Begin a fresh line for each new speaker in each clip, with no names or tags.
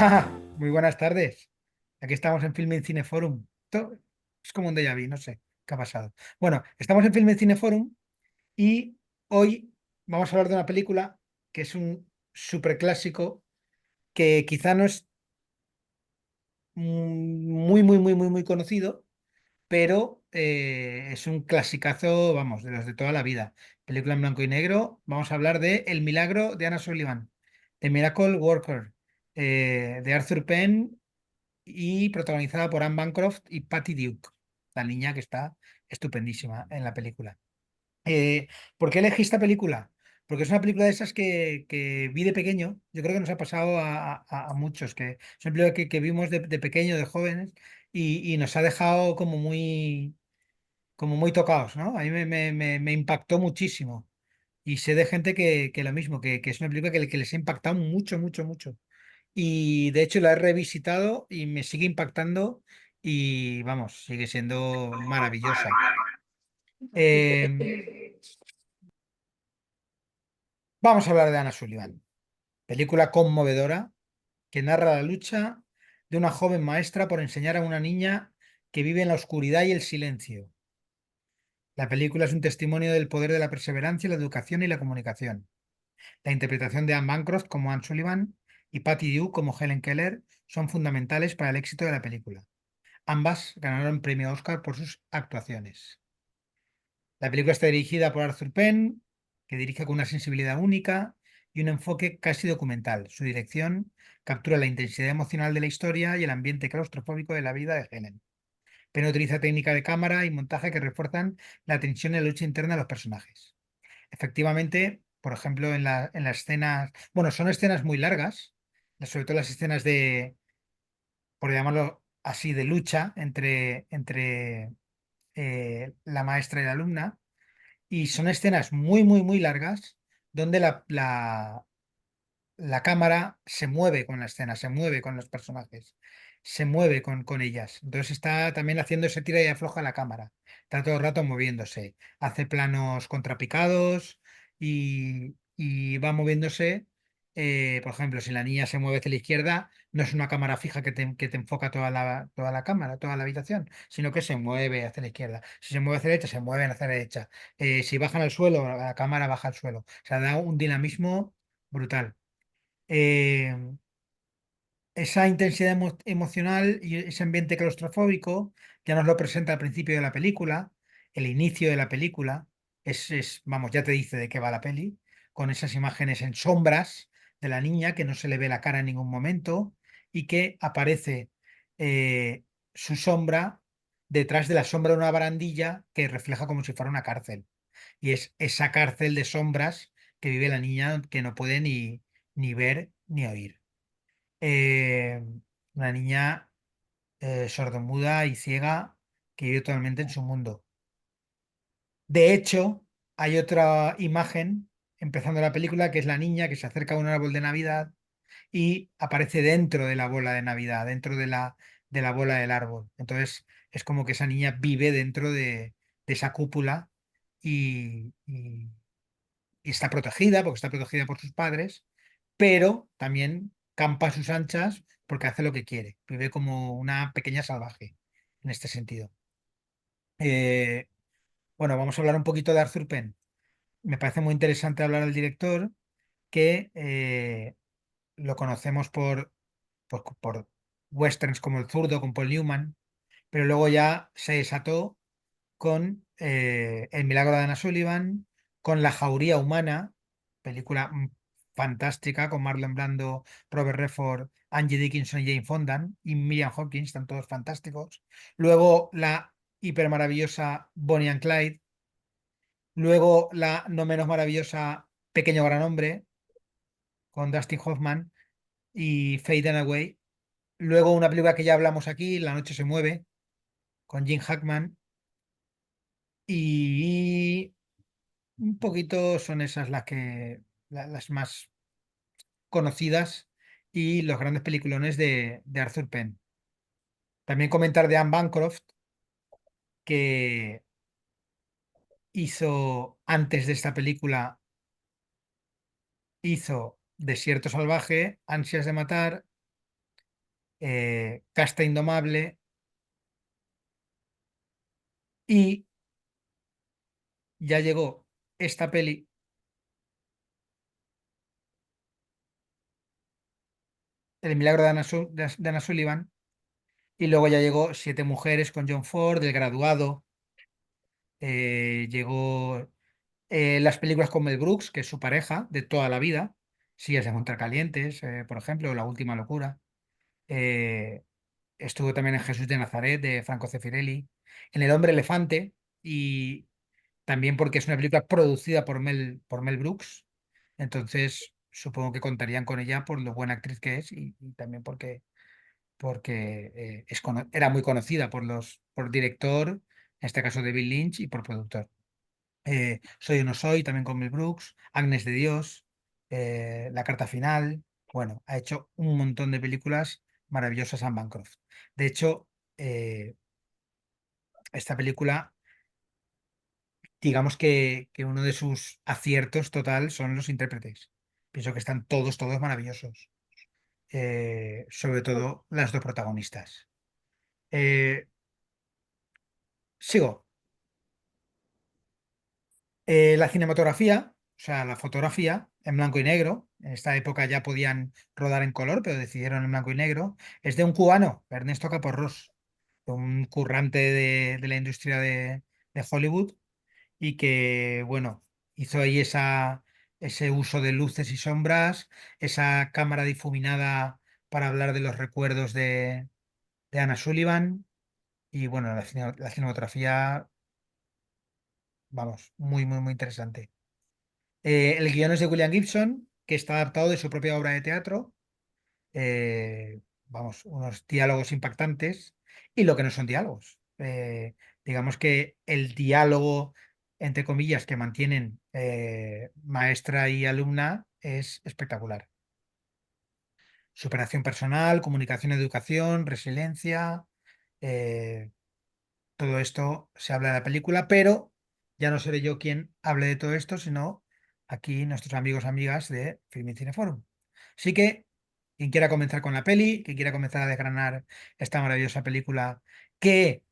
Hola, muy buenas tardes. Aquí estamos en Film en Cineforum. Esto es como un déjà vu, no sé qué ha pasado. Bueno, estamos en Film en Cineforum y hoy vamos a hablar de una película que es un superclásico que quizá no es muy conocido, pero es un clasicazo, vamos, de los de toda la vida. Película en blanco y negro. Vamos a hablar de El milagro de Anna Sullivan, The Miracle Worker, de Arthur Penn y protagonizada por Anne Bancroft y Patty Duke, la niña que está estupendísima en la película. Eh, ¿Por qué elegí esta película? Porque es una película de esas que vi de pequeño. Yo creo que nos ha pasado a muchos, que es una película que vimos de pequeño, de jóvenes, y nos ha dejado como muy tocados, ¿no? A mí me impactó muchísimo. Y sé de gente que lo mismo, que es una película que les ha impactado mucho. Y de hecho la he revisitado y me sigue impactando y vamos, sigue siendo maravillosa. Eh, Vamos a hablar de Anna Sullivan, película conmovedora que narra la lucha de una joven maestra por enseñar a una niña que vive en la oscuridad y el silencio. La película es un testimonio del poder de la perseverancia, la educación y la comunicación. La interpretación de Anne Bancroft como Anne Sullivan y Patty Duke como Helen Keller son fundamentales para el éxito de la película. Ambas ganaron premio Oscar por sus actuaciones. La película está dirigida por Arthur Penn, que dirige con una sensibilidad única y un enfoque casi documental. Su dirección captura la intensidad emocional de la historia y el ambiente claustrofóbico de la vida de Helen. Penn utiliza técnica de cámara y montaje que refuerzan la tensión y la lucha interna de los personajes. Efectivamente, por ejemplo, en las escenas, bueno, son escenas muy largas, sobre todo las escenas por llamarlo así, de lucha entre la maestra y la alumna, y son escenas muy largas donde la cámara se mueve con la escena, se mueve con los personajes, se mueve con ellas. Entonces está también haciendo ese tira y afloja la cámara, está todo el rato moviéndose, hace planos contrapicados y va moviéndose. Por ejemplo, si la niña se mueve hacia la izquierda, no es una cámara fija que te enfoca toda la cámara, toda la habitación, sino que se mueve hacia la izquierda. Si se mueve hacia la derecha, se mueven hacia la derecha. Si bajan al suelo, la cámara baja al suelo. O sea, da un dinamismo brutal. Eh, Esa intensidad emocional y ese ambiente claustrofóbico ya nos lo presenta al principio de la película, el inicio de la película, vamos, ya te dice de qué va la peli, con esas imágenes en sombras de la niña que no se le ve la cara en ningún momento y que aparece su sombra detrás de la sombra de una barandilla que refleja como si fuera una cárcel. Y es esa cárcel de sombras que vive la niña que no puede ni ver ni oír. eh, una niña sordomuda y ciega que vive totalmente en su mundo. De hecho, hay otra imagen empezando la película que es la niña que se acerca a un árbol de Navidad y aparece dentro de la bola de Navidad, dentro de la bola del árbol. Entonces, es como que esa niña vive dentro de esa cúpula y está protegida, porque está protegida por sus padres, pero también campa a sus anchas porque hace lo que quiere. Vive como una pequeña salvaje en este sentido. Eh, bueno, vamos a hablar un poquito de Arthur Penn. Me parece muy interesante hablar del director, que lo conocemos por westerns como El Zurdo, con Paul Newman, pero luego ya se desató con El milagro de Anna Sullivan, con La jauría humana, película fantástica con Marlon Brando, Robert Redford, Angie Dickinson y Jane Fonda y Miriam Hawkins, están todos fantásticos. Luego la hiper maravillosa Bonnie and Clyde, luego la no menos maravillosa Pequeño Gran Hombre con Dustin Hoffman y Faye Dunaway. Luego una película que ya hablamos aquí, La noche se mueve, con Jim Hackman. Y un poquito son esas las más conocidas y los grandes peliculones de Arthur Penn. También comentar de Anne Bancroft, que hizo antes de esta película, hizo Desierto Salvaje, Ansias de Matar, Casta Indomable y ya llegó esta peli, El milagro de de Anna Sullivan, y luego ya llegó Siete mujeres con John Ford, El graduado, llegó las películas con Mel Brooks, que es su pareja de toda la vida, Sillas de Contracalientes, por ejemplo, La última locura. Eh, Estuvo también en Jesús de Nazaret, de Franco Zeffirelli, en El hombre elefante, y también porque es una película producida por Mel Brooks. Entonces, supongo que contarían con ella por lo buena actriz que es y también porque era muy conocida por director, en este caso David Lynch, y por productor. Soy o no soy, también con Mel Brooks, Agnes de Dios, La carta final. Bueno, ha hecho un montón de películas maravillosas Anne Bancroft. De hecho, eh, esta película, digamos que uno de sus aciertos total son los intérpretes. Pienso que están todos maravillosos. Sobre todo las dos protagonistas. Eh, Sigo. La cinematografía, o sea, la fotografía en blanco y negro, en esta época ya podían rodar en color, pero decidieron en blanco y negro, es de un cubano, Ernesto Caporrós, un currante de la industria de Hollywood y que, bueno, hizo ahí ese uso de luces y sombras, esa cámara difuminada para hablar de los recuerdos de Anna Sullivan y, bueno, la cinematografía, vamos, muy interesante. El guion es de William Gibson, que está adaptado de su propia obra de teatro. Vamos, unos diálogos impactantes y lo que no son diálogos. Digamos que el diálogo, entre comillas, que mantienen maestra y alumna es espectacular. Superación personal, comunicación, educación, resiliencia. eh, Todo esto se habla de la película, pero ya no seré yo quien hable de todo esto, sino aquí nuestros amigos, amigas de Film y Cineforum. Así que quien quiera comenzar con la peli, quien quiera comenzar a desgranar esta maravillosa película, que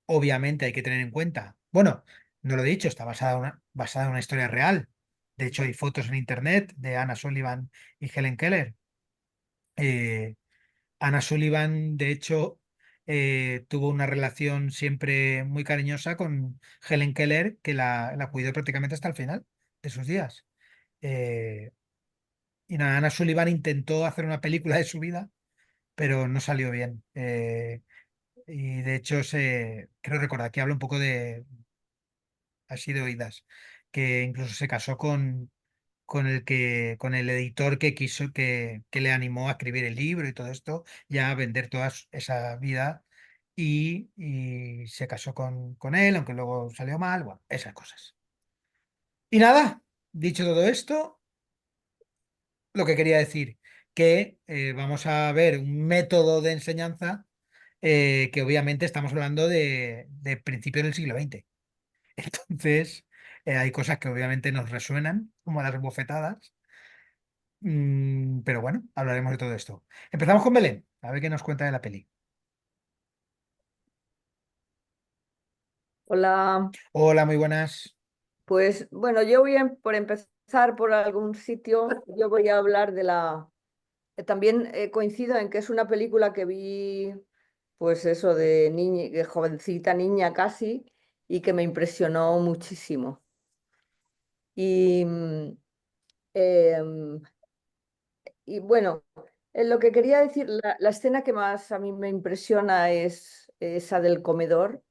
obviamente hay que tener en cuenta, bueno, no lo he dicho, está basada en una historia real. De hecho, hay fotos en internet de Anna Sullivan y Helen Keller. Eh, Anna Sullivan, de hecho, tuvo una relación siempre muy cariñosa con Helen Keller, que la cuidó prácticamente hasta el final de sus días. Eh, y nada, Anna Sullivan intentó hacer una película de su vida, pero no salió bien. Y de hecho, creo recordar que habla un poco de, así de oídas, que incluso se casó con el editor que quiso, que le animó a escribir el libro y todo esto, ya a vender toda esa vida y se casó con él, aunque luego salió mal, bueno, esas cosas. Y nada, dicho todo esto, lo que quería decir, que vamos a ver un método de enseñanza que obviamente estamos hablando de principios del siglo XX. Entonces, hay cosas que obviamente nos resuenan, como las bofetadas. Pero bueno, hablaremos de todo esto. Empezamos con Belén, a ver qué nos cuenta de la peli.
Hola,
Hola, muy buenas.
pues bueno, yo por empezar por algún sitio, yo voy a hablar de también coincido en que es una película que vi, pues eso, de niña, de jovencita niña casi, y que me impresionó muchísimo. Y, em, y bueno, lo que quería decir, la escena que más a mí me impresiona es esa del comedor,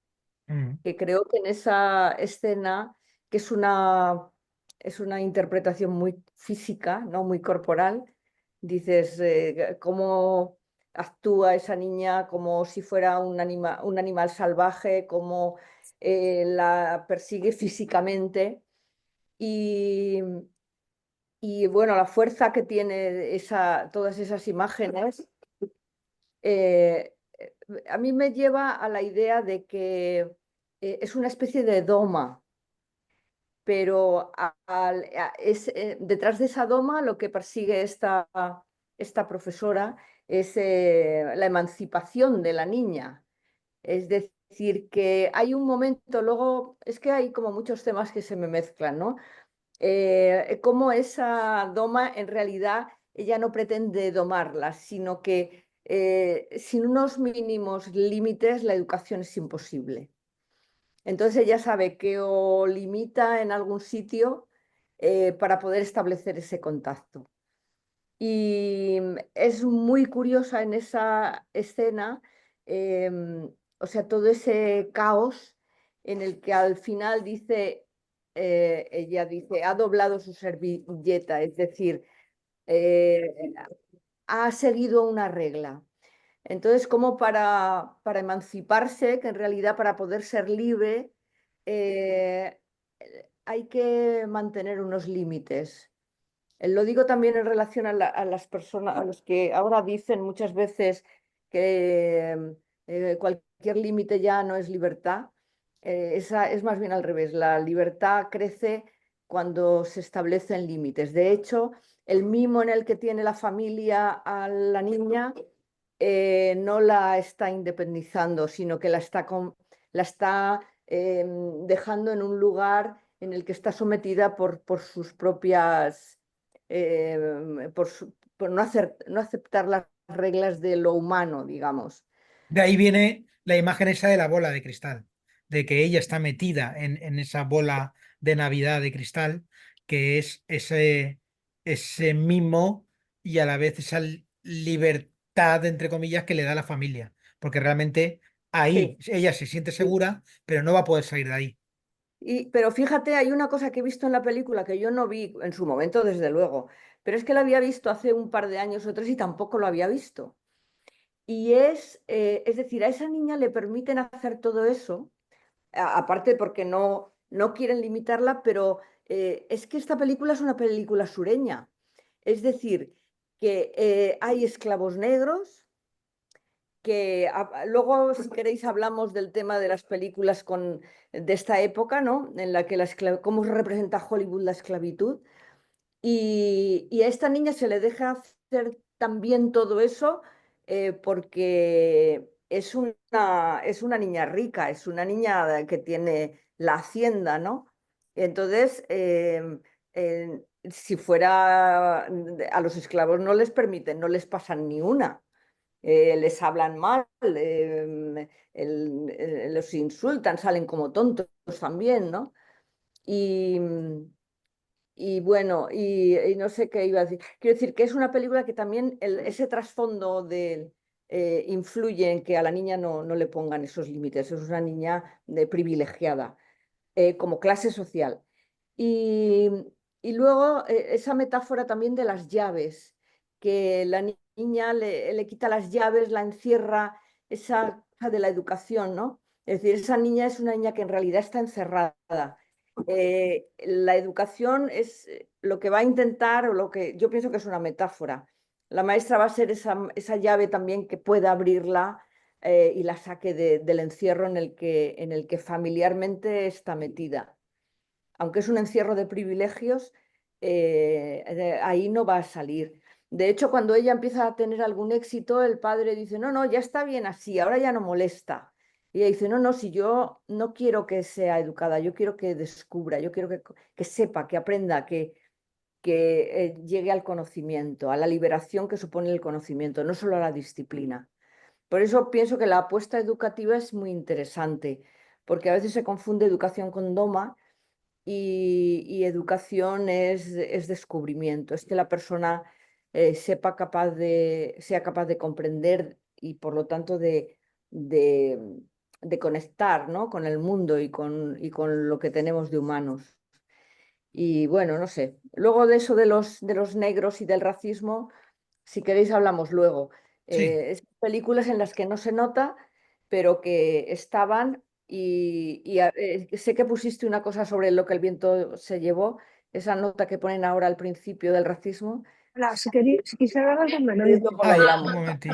Mm,
que creo que en esa escena, que es una interpretación muy física, ¿no? Muy corporal, dices cómo actúa esa niña como si fuera un animal salvaje, cómo la persigue físicamente y, y bueno, la fuerza que tiene todas esas imágenes. A mí me lleva a la idea de que es una especie de doma, pero detrás de esa doma lo que persigue esta profesora es la emancipación de la niña. Es decir, que hay un momento, luego es que hay como muchos temas que se me mezclan, ¿no? Cómo esa doma en realidad ella no pretende domarla, sino que sin unos mínimos límites la educación es imposible. Entonces ella sabe que o limita en algún sitio para poder establecer ese contacto. Y es muy curiosa en esa escena, o sea, todo ese caos en el que al final dice, ella dice, ha doblado su servilleta, es decir, eh, ha seguido una regla. Entonces, como para emanciparse, que en realidad para poder ser libre, eh, hay que mantener unos límites. Lo digo también en relación a las personas, a los que ahora dicen muchas veces que cualquier límite ya no es libertad. Esa es más bien al revés. La libertad crece cuando se establecen límites. De hecho, el mimo en el que tiene la familia a la niña no la está independizando, sino que la está dejando en un lugar en el que está sometida por sus propias, por no aceptar las reglas de lo humano, digamos.
De ahí viene la imagen esa de la bola de cristal, de que ella está metida en esa bola de Navidad de cristal, que es ese mimo y a la vez esa libertad, entre comillas, que le da la familia. Porque realmente ahí
Sí,
ella se siente
sí.
segura, pero no va a poder salir de ahí.
Pero fíjate, hay una cosa que he visto en la película que yo no vi en su momento, desde luego, pero es que la había visto hace un par de años o tres y tampoco lo había visto. Y es decir, a esa niña le permiten hacer todo eso, aparte porque no quieren limitarla, pero es que esta película es una película sureña. Es decir, que hay esclavos negros, que luego, si queréis, hablamos del tema de las películas de esta época, ¿no? En la que cómo representa Hollywood la esclavitud. Y a esta niña se le deja hacer también todo eso porque es una niña rica, es una niña que tiene la hacienda, ¿no? Entonces, si fuera a los esclavos no les permiten, no les pasan ni una. Les hablan mal, los insultan, salen como tontos también, ¿no? Y, y bueno, y no sé qué iba a decir. Quiero decir que es una película que también ese trasfondo influye en que a la niña no le pongan esos límites. Es una niña privilegiada, como clase social. Y, y luego esa metáfora también de las llaves, que la niña le quita las llaves, la encierra, esa cosa de la educación, ¿no? Es decir, esa niña es una niña que en realidad está encerrada. La educación es lo que va a intentar, o lo que yo pienso que es una metáfora. La maestra va a ser esa llave también que pueda abrirla y la saque del encierro en el que familiarmente está metida. Aunque es un encierro de privilegios, ahí no va a salir. De hecho, cuando ella empieza a tener algún éxito, el padre dice, no, no, ya está bien así, ahora ya no molesta. Y ella dice, no, no, si yo no quiero que sea educada, yo quiero que descubra, yo quiero que sepa, que aprenda, que llegue al conocimiento, a la liberación que supone el conocimiento, no solo a la disciplina. Por eso pienso que la apuesta educativa es muy interesante, porque a veces se confunde educación con doma y educación es descubrimiento, es que la persona sea capaz de comprender y por lo tanto de, de conectar, ¿no? Con el mundo y con lo que tenemos de humanos. Y bueno, no sé. Luego de eso de los negros y del racismo, si queréis hablamos luego.
Sí.
Es películas en las que no se nota, pero que estaban sé que pusiste una cosa sobre lo que el viento se llevó, esa nota que ponen ahora al principio del racismo.
Hola, si quisiera hablar con Manuel.
Luego lo
Ay, un
hablamos.
momentín,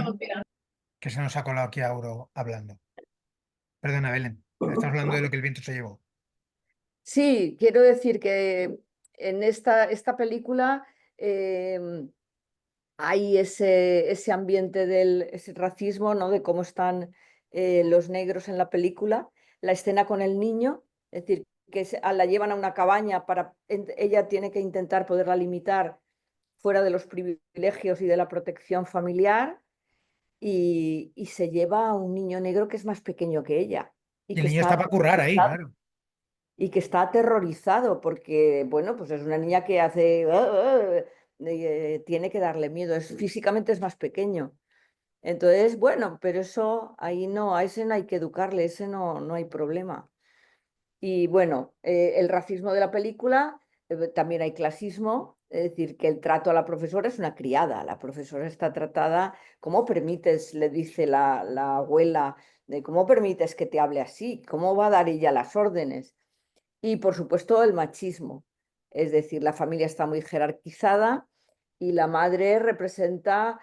que se nos ha colado aquí Auro hablando. Perdona, Belén. Estamos hablando de lo que el viento se llevó.
Sí, quiero decir que en esta película eh, hay ese ambiente ese racismo, ¿no? De cómo están los negros en la película. La escena con el niño, es decir, que la llevan a una cabaña ella tiene que intentar poderla limitar fuera de los privilegios y de la protección familiar y se lleva a un niño negro que es más pequeño que ella y
Y el
que
niño
está
está para currar ahí,
aterrorizado,
claro.
porque, bueno, pues es una niña que hace... tiene que darle miedo, físicamente es más pequeño. Entonces, bueno, pero eso ahí no, a ese no hay que educarle, ese no hay problema. Y bueno, el racismo de la película, también hay clasismo, es decir, que el trato a la profesora es una criada, la profesora está tratada, ¿cómo permites? Le dice la abuela, de cómo permites que te hable así, cómo va a dar ella las órdenes. Y por supuesto el machismo, es decir, la familia está muy jerarquizada y la madre representa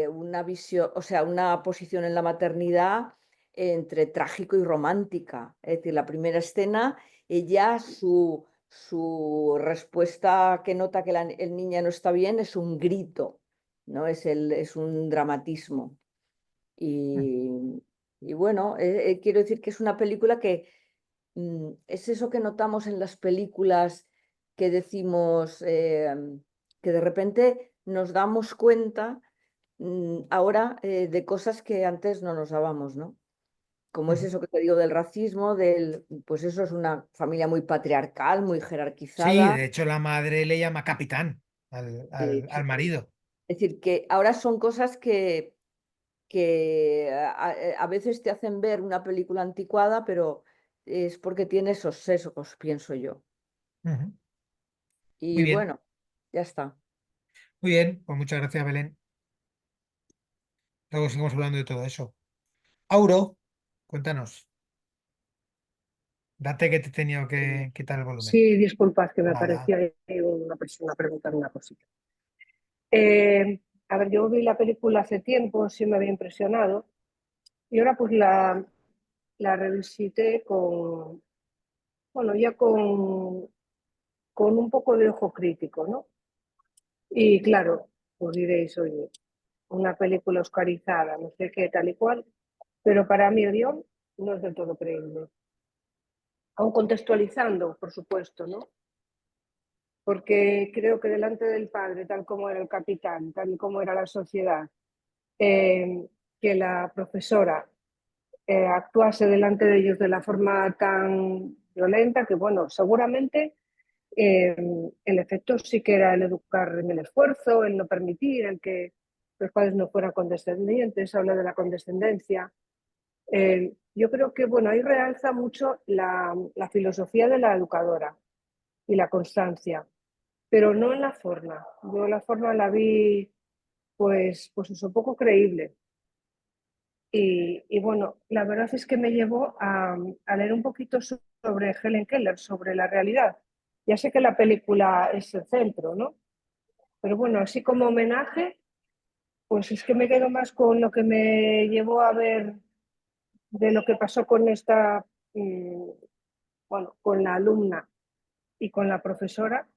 una visión, o sea, una posición en la maternidad entre trágico y romántica. Es decir, la primera escena, ella, su respuesta que nota que el niña no está bien es un grito, ¿no? Es un dramatismo. Y, y bueno, quiero decir que es una película que es eso que notamos en las películas que decimos que de repente nos damos cuenta ahora de cosas que antes no nos dábamos, ¿no? Como es
Ujú.
eso que te digo del racismo, pues eso es una familia muy patriarcal, muy
Sí,
jerarquizada.
de hecho la madre le llama capitán al
Claro.
marido.
Es decir, que ahora son cosas que a veces te hacen ver una película anticuada, pero es porque tiene esos sesgos, pienso yo.
Ujú. Muy
Y
bien,
bueno, ya está.
muy bien. Pues muchas gracias, Belén. Luego seguimos hablando de todo eso. Auro, cuéntanos. Date que te he tenido que quitar el volumen.
Sí, disculpad que me
Nada.
apareció ahí una persona preguntando una cosita. Eh, a ver, yo vi la película hace tiempo, sí me había impresionado, y ahora pues la revisité bueno, ya con un poco de ojo crítico, ¿no? Y claro, pues diréis, oye, una película oscarizada, no sé qué, tal y cual, pero para mí el guión no es del todo creíble. Aún contextualizando, por supuesto, ¿no? Porque creo que delante del padre, tal como era el capitán, tal como era la sociedad, eh, que la profesora actuase delante de ellos de la forma tan violenta que, bueno, seguramente eh, el efecto sí que era el educar en el esfuerzo, el no permitir, el que los padres no fueran condescendientes, habla de la condescendencia. Yo creo que, bueno, ahí realza mucho la filosofía de la educadora y la constancia, pero no en la forma. Yo la forma la vi, pues eso, poco creíble. Y bueno, la verdad es que me llevó a leer un poquito sobre Helen Keller, sobre la realidad. Ya sé que la película es el centro, ¿no? Pero bueno, así como homenaje, pues es que me quedo más con lo que me llevó a ver de lo que pasó con esta, bueno, con la alumna y con la profesora.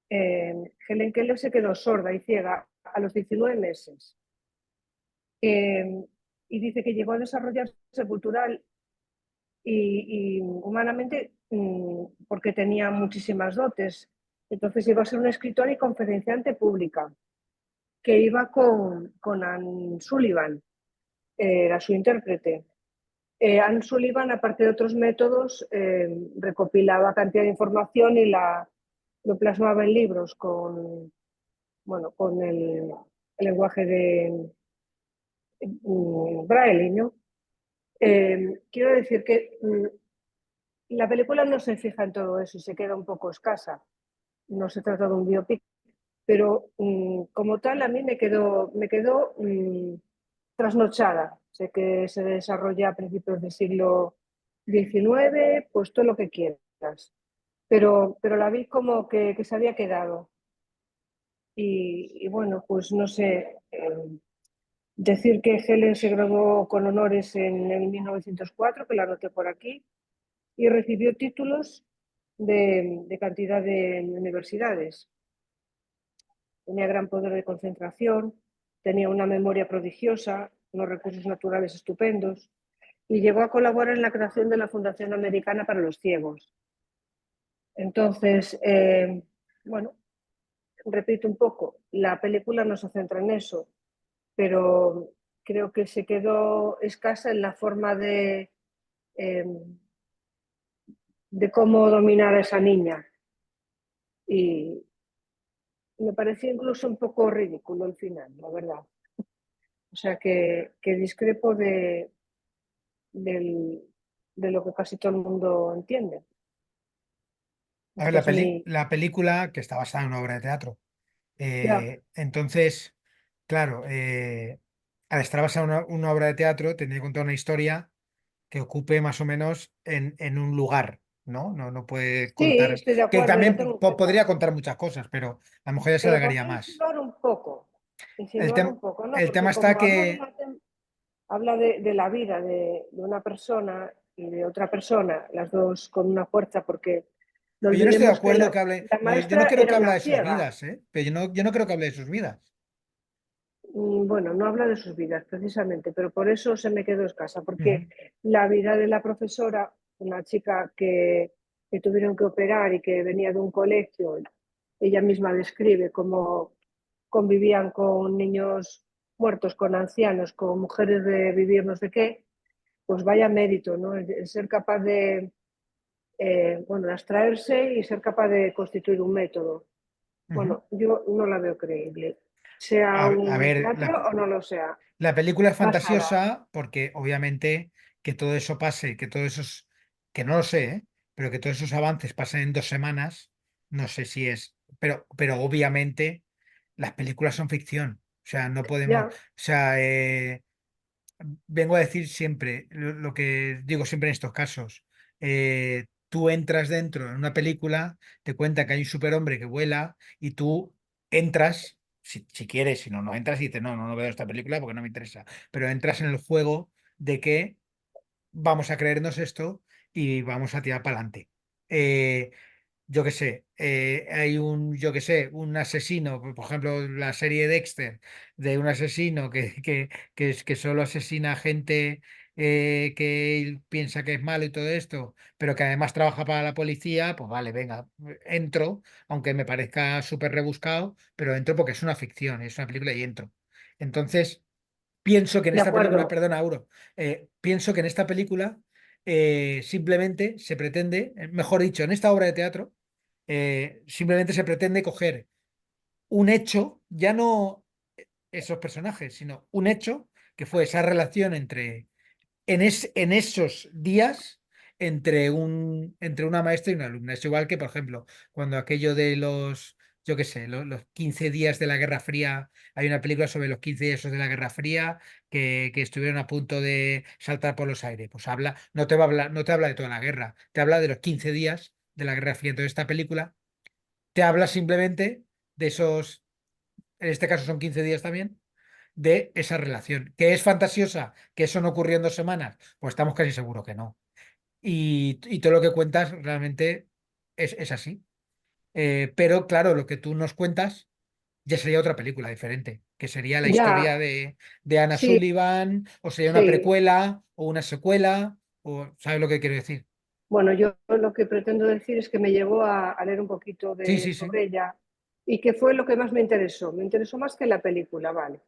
Helen Keller se quedó sorda y ciega a los 19 meses. Y dice que llegó a desarrollarse cultural y humanamente porque tenía muchísimas dotes. Entonces iba a ser una escritora y conferenciante pública, que iba con Anne Sullivan, era su intérprete. Anne Sullivan, aparte de otros métodos, recopilaba cantidad de información y lo plasmaba en libros bueno, con el lenguaje de Braille, ¿no? Quiero decir que la película no se fija en todo eso y se queda un poco escasa. No se trata de un biopic, pero como tal a mí me quedó trasnochada. Sé que se desarrolla a principios del siglo XIX, pues todo lo que quieras. Pero la vi como que se había quedado. Y bueno, pues no sé, decir que Helen se graduó con honores en el 1904, que la anoté por aquí, y recibió títulos de cantidad de universidades. tenía gran poder de concentración, tenía una memoria prodigiosa, unos recursos naturales estupendos y llegó a colaborar en la creación de la Fundación Americana para los Ciegos. Entonces, bueno, repito un poco, la película no se centra en eso, pero creo que se quedó escasa en la forma eh, de cómo dominar a esa niña. Y me pareció incluso un poco ridículo el final, la verdad. O sea que discrepo del, de lo que casi todo el mundo entiende.
A ver,
Esta es mi...
la película, que está basada en una obra de teatro.
Ya,
Entonces, claro, al estar basada en una obra de teatro, tendría que contar una historia que ocupe más o menos en un lugar, ¿no? No, no puede
sí,
contar,
estoy de
que
acuerdo, lo
también
tengo en cuenta.
podría contar muchas cosas, pero a lo mejor ya se
Pero
alargaría
podría
más. El,
insinuar
tem-
un poco, ¿no?
el tema
Porque
está
como
que
habla de la vida de una persona y de otra persona, las dos con una fuerza, porque no
pero yo no estoy de
olvidemos que
acuerdo que hable,
la
yo no
maestra
creo
era
que hable
una
de sus
ciega.
vidas, ¿eh? Pero yo no creo que hable de sus vidas.
Bueno, no habla de sus vidas precisamente, pero por eso se me quedó escasa, porque
Ujú,
la vida de la profesora, una chica que tuvieron que operar y que venía de un colegio, ella misma describe cómo convivían con niños muertos, con ancianos, con mujeres de vivir no sé qué, pues vaya mérito, ¿no? El ser capaz bueno, de abstraerse y ser capaz de constituir un método.
ujú.
Bueno, yo no la veo creíble, sea
A
un
ver,
teatro o no lo sea.
la película es
Basada.
fantasiosa porque obviamente que todo eso pase, que todo eso que no lo sé, ¿eh? Pero que todos esos avances pasen en 2 semanas, no sé si es, pero obviamente las películas son ficción. O sea, no podemos, o
Ya,
sea, vengo a decir siempre lo que digo siempre en estos casos. Tú entras dentro en una película, te cuenta que hay un superhombre que vuela y tú entras, si quieres, si no, no entras y dices, no, no veo esta película porque no me interesa, pero entras en el juego de que vamos a creernos esto y vamos a tirar para adelante. Yo qué sé, hay yo qué sé, un asesino, por ejemplo, la serie Dexter, de un asesino que solo asesina a gente que él piensa que es malo y todo esto, pero que además trabaja para la policía, pues vale, venga, entro, aunque me parezca súper rebuscado, pero entro porque es una ficción, es una película y entro. Entonces, pienso que en
de
esta película,
acuerdo.
perdona, Auro, pienso que en esta película simplemente se pretende, mejor dicho, en esta obra de teatro, simplemente se pretende coger un hecho, ya no esos personajes, sino un hecho que fue esa relación en esos días entre una maestra y una alumna. Es igual que, por ejemplo, cuando aquello de yo qué sé, los 15 días de la Guerra Fría, hay una película sobre los 15 días de la Guerra Fría que estuvieron a punto de saltar por los aires. Pues no te habla de toda la guerra, te habla de los 15 días de la Guerra Fría. Entonces, esta película te habla simplemente de esos, en este caso son 15 días también de esa relación. ¿Que es fantasiosa? ¿Que eso no ocurrió en 2 semanas? Pues estamos casi seguros que no. Y todo lo que cuentas realmente es así. Pero claro, lo que tú nos cuentas ya sería otra película diferente, que sería la historia
Ya,
de Anna
sí,
Sullivan, o sería una
sí.
precuela, o una secuela, o ¿sabes lo que quiero decir?
Bueno, yo lo que pretendo decir es que me llevó a leer un poquito
Sí, sí, sí.
sobre ella y que fue lo que más me interesó. Me interesó más que la película, vale.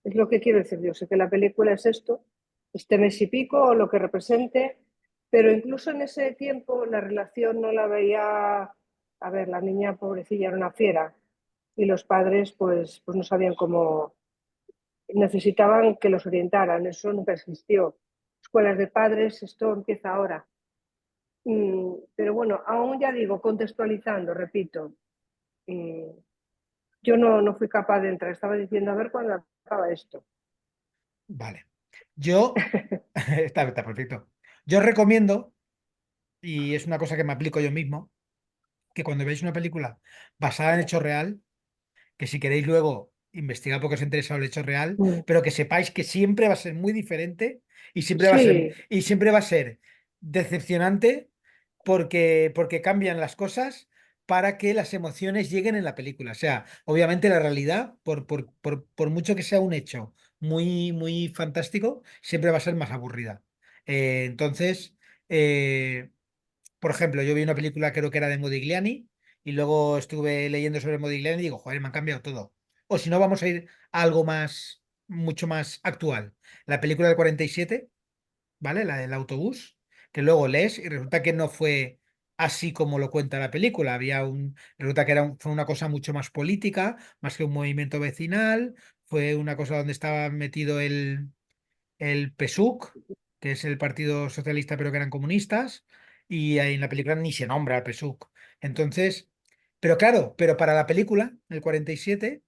Es lo que quiero decir yo. Sé que la película es esto, este mes y pico o lo que represente, pero incluso en ese tiempo la relación no la veía. A ver, la niña pobrecilla era una fiera y los padres pues no sabían cómo, necesitaban que los orientaran. Eso nunca existió. Escuelas de padres, esto empieza ahora. Pero bueno, aún ya digo, contextualizando, repito, mm, yo no fui capaz de entrar. Estaba diciendo a ver cuándo acaba esto.
Vale. Yo, está perfecto. Yo recomiendo, y es una cosa que me aplico yo mismo, que cuando veáis una película basada en hecho real, que si queréis luego investigar porque os interesa el hecho real,
Mm.
pero que sepáis que siempre va a ser muy diferente
Sí,
y siempre va a ser decepcionante porque cambian las cosas para que las emociones lleguen en la película. O sea, obviamente la realidad, por mucho que sea un hecho muy, muy fantástico, siempre va a ser más aburrida. Entonces, eh, por ejemplo, yo vi una película, creo que era de Modigliani, y luego estuve leyendo sobre Modigliani y digo, joder, me han cambiado todo. O si no, vamos a ir a algo más, mucho más actual. La película del 47, ¿vale? La del autobús, que luego lees y resulta que no fue así como lo cuenta la película. Resulta que fue una cosa mucho más política, más que un movimiento vecinal, fue una cosa donde estaba metido el PSUC, que es el Partido Socialista, pero que eran comunistas, y ahí en la película ni se nombra al PSUC. Entonces, pero claro, pero para la película, el 47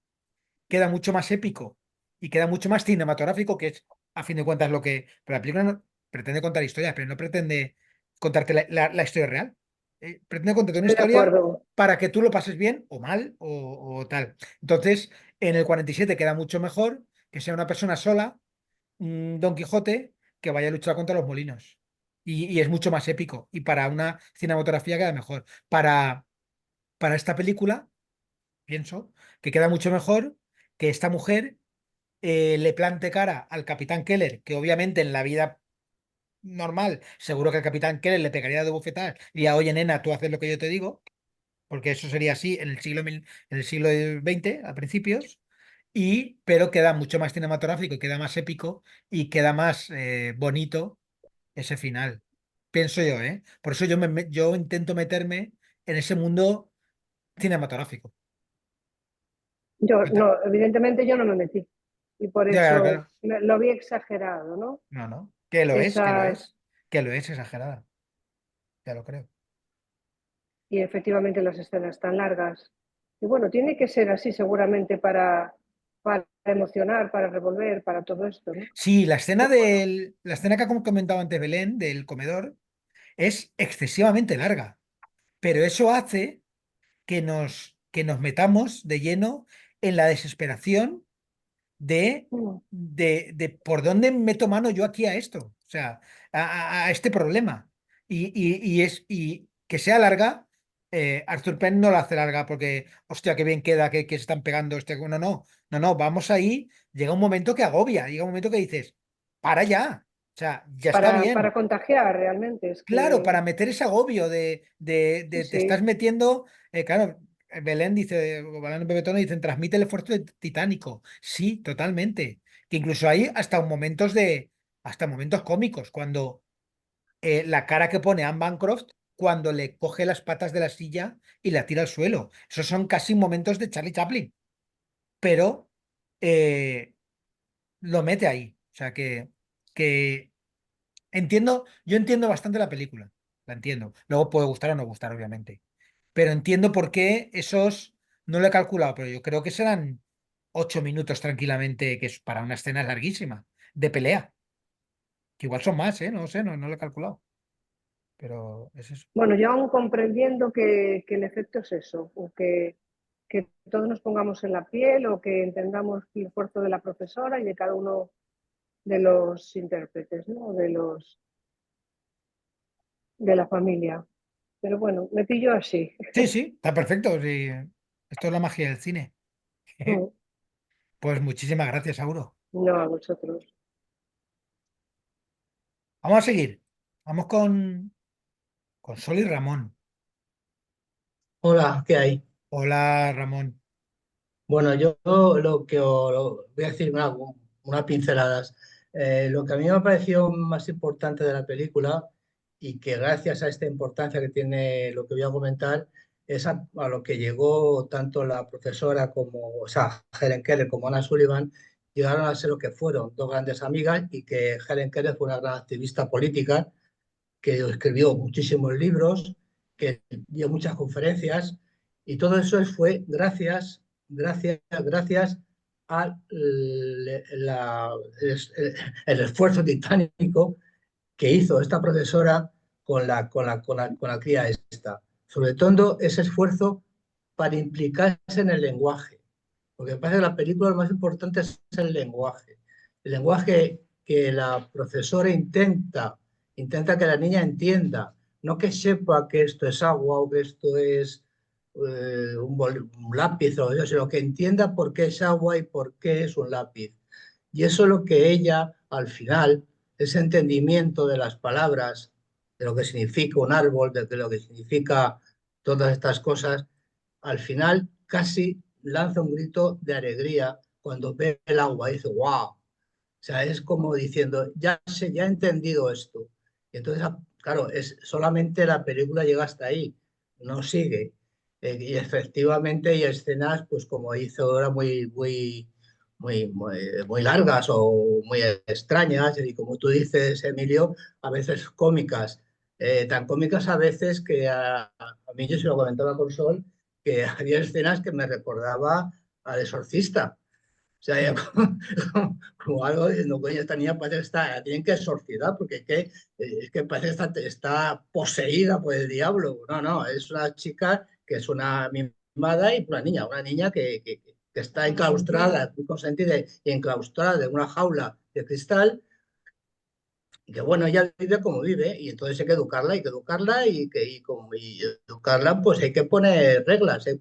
queda mucho más épico y queda mucho más cinematográfico, que es, a fin de cuentas, lo que... Pero la película no pretende contar historias, pero no pretende contarte la historia real. Pretende contarte una
Estoy de
historia
acuerdo.
para que tú lo pases bien o mal o tal. Entonces, en el 47 queda mucho mejor que sea una persona sola, un Don Quijote, que vaya a luchar contra los molinos. Y es mucho más épico. Y para una cinematografía queda mejor. Para esta película pienso que queda mucho mejor que esta mujer le plante cara al capitán Keller, que obviamente en la vida normal, seguro que el capitán Keller le pegaría de bofetadas y diría, oye, nena, tú haces lo que yo te digo, porque eso sería así en el siglo XX, a principios, pero queda mucho más cinematográfico, y queda más épico y queda más bonito ese final. Pienso yo, ¿eh? Por eso yo intento meterme en ese mundo cinematográfico.
Yo no, evidentemente yo no me metí y por
Ya, claro,
eso
claro.
lo vi exagerado, ¿no?
No, no. Que lo es, que lo
Esas,
es. Que lo es exagerada. Ya lo creo.
y efectivamente las escenas tan largas. Y bueno, tiene que ser así seguramente para emocionar, para revolver, para todo esto, ¿no?
Sí,
Pero bueno,
la escena que comentaba antes Belén del comedor es excesivamente larga, pero eso hace que nos metamos de lleno en la desesperación
mm,
de por dónde meto mano yo aquí a esto, o sea, a este problema. Y que sea larga, Arthur Penn no la hace larga porque, hostia, qué bien queda, que se están pegando, no, no, no, no, vamos ahí, llega un momento que agobia, llega un momento que dices, para ya, o sea, ya está
para
bien.
contagiar realmente, es
Claro,
que
para meter ese agobio
sí,
te estás
sí,
metiendo, claro, Belén dice, o Belén Bebetono dicen, transmite el esfuerzo titánico. Sí, totalmente. Que incluso hay hasta momentos cómicos, cuando la cara que pone Anne Bancroft cuando le coge las patas de la silla y la tira al suelo. Esos son casi momentos de Charlie Chaplin, pero eh, lo mete ahí. O sea que yo entiendo bastante la película, la entiendo. Luego puede gustar o no gustar, obviamente. Pero entiendo por qué no lo he calculado, pero yo creo que serán 8 minutos tranquilamente, que es para una escena larguísima, de pelea. Que igual son más, ¿eh? No sé, no lo he calculado. Pero es eso.
bueno, yo aún comprendiendo que el efecto es eso, o que todos nos pongamos en la piel o que entendamos el esfuerzo de la profesora y de cada uno de los intérpretes, ¿no? De la familia. Pero bueno, me pillo así.
Sí, sí, está perfecto. Sí. Esto es la magia del cine. Pues muchísimas gracias, Auro.
No a vosotros.
Vamos a seguir. Vamos con Sol y Ramón.
Hola, ¿qué hay?
Hola, Ramón.
Bueno, yo lo que voy a decir unas pinceladas. Lo que a mí me ha parecido más importante de la película y que gracias a esta importancia que tiene lo que voy a comentar es a lo que llegó tanto la profesora como, o sea, Helen Keller como Anna Sullivan, llegaron a ser lo que fueron, dos grandes amigas y que Helen Keller fue una gran activista política que escribió muchísimos libros, que dio muchas conferencias, y todo eso fue gracias al el esfuerzo titánico que hizo esta profesora con la cría esta. Sobre todo ese esfuerzo para implicarse en el lenguaje. Porque me parece que la película lo más importante es el lenguaje. El lenguaje que la profesora intenta que la niña entienda, no que sepa que esto es agua o que esto es un lápiz, o yo sé, lo que entienda por qué es agua y por qué es un lápiz. Y eso es lo que ella, al final, ese entendimiento de las palabras, de lo que significa un árbol, de lo que significa todas estas cosas, al final casi lanza un grito de alegría cuando ve el agua y dice, wow. O sea, es como diciendo, ya sé, ya he entendido esto. Y entonces, claro, solamente la película llega hasta ahí, no sigue. Y efectivamente hay escenas, pues como hizo ahora, muy largas o muy extrañas, y como tú dices, Emilio, a veces cómicas. Tan cómicas a veces que a mí, yo se lo comentaba con Sol, que había escenas que me recordaba al Exorcista. O sea, ya como algo diciendo, coño, esta niña parece que la tienen que exorcizar porque es que parece que está poseída por el diablo. No, no, es una chica que es una mimada y una niña que está enclaustrada, muy consentida y enclaustrada en una jaula de cristal. Y que bueno, ella vive como vive y entonces hay que educarla y educarla pues hay que poner reglas y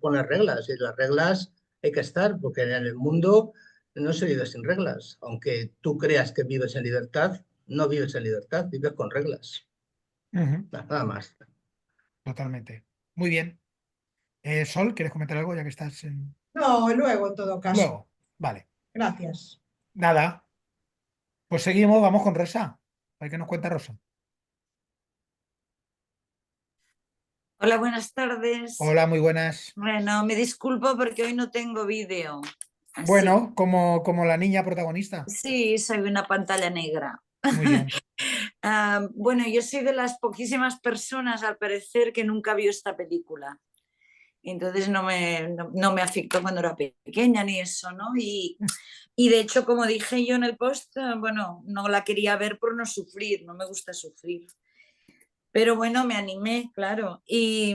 las reglas hay que estar porque en el mundo no se vive sin reglas. Aunque tú creas que vives en libertad, no vives en libertad, vives con reglas.
Ujú,
Nada más.
totalmente. Muy bien. Sol, ¿quieres comentar algo ya que estás en...
No, luego en todo caso.
Luego, vale.
Gracias.
Nada, pues seguimos, vamos con Rosa. ¿Hay que nos cuenta Rosa?
Hola, buenas tardes.
Hola, muy buenas.
Bueno, me disculpo porque hoy no tengo vídeo. Así,
Bueno, como la niña protagonista.
sí, soy una pantalla negra.
Muy bien.
Bueno, yo soy de las poquísimas personas, al parecer, que nunca vio esta película. Entonces no me afectó cuando era pequeña ni eso, ¿no? Y de hecho, como dije yo en el post, bueno, no la quería ver por no sufrir, no me gusta sufrir. Pero bueno, me animé, claro. Y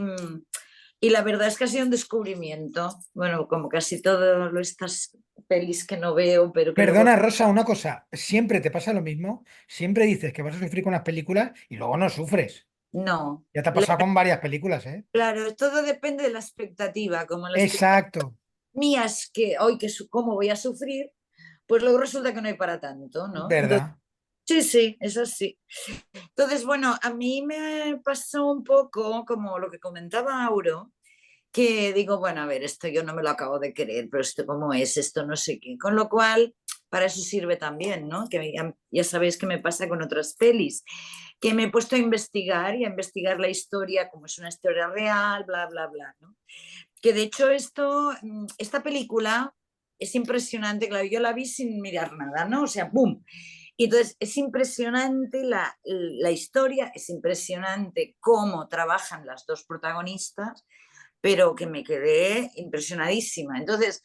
la verdad es que ha sido un descubrimiento. Bueno, como casi todas estas pelis que no veo, pero que luego
Perdona, Rosa, una cosa. Siempre te pasa lo mismo. Siempre dices que vas a sufrir con las películas y luego no sufres.
no.
Ya te ha pasado con varias películas, ¿eh?
Claro, todo depende de la expectativa. Como la expectativa
Exacto.
mía es que hoy, cómo voy a sufrir, pues luego resulta que no hay para tanto, ¿no? Entonces,
¿Verdad?
sí, sí, eso sí. Entonces, bueno, a mí me pasó un poco como lo que comentaba Auro, que digo, bueno, a ver, esto yo no me lo acabo de creer, pero esto cómo es, esto no sé qué. Con lo cual, para eso sirve también, ¿no? Que ya sabéis que me pasa con otras pelis, que me he puesto a investigar y a investigar la historia, como es una historia real, bla, bla, bla, ¿no? Que de hecho esta película es impresionante, claro, yo la vi sin mirar nada, ¿no? O sea, ¡boom! Y entonces es impresionante la historia, es impresionante cómo trabajan las dos protagonistas, pero que me quedé impresionadísima. Entonces,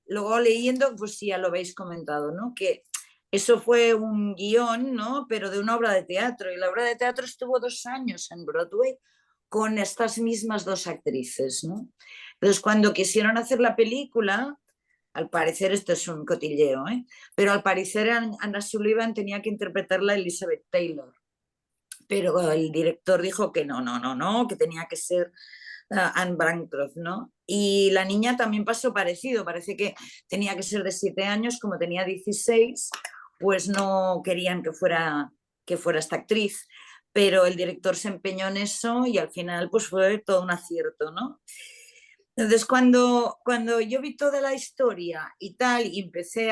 luego leyendo, pues sí, ya lo habéis comentado, ¿no? Que eso fue un guión, ¿no? Pero de una obra de teatro. Y la obra de teatro estuvo 2 años en Broadway con estas mismas dos actrices, ¿no? Entonces, cuando quisieron hacer la película, al parecer, esto es un cotilleo, ¿eh? Pero al parecer Anna Sullivan tenía que interpretarla Elizabeth Taylor. Pero el director dijo que no, no, no, no, que tenía que ser Anne Bancroft, ¿no? Y la niña también pasó parecido, parece que tenía que ser de 7 años, como tenía 16, pues no querían que fuera esta actriz, pero el director se empeñó en eso y al final pues fue todo un acierto, ¿no? Entonces cuando yo vi toda la historia y tal, y empecé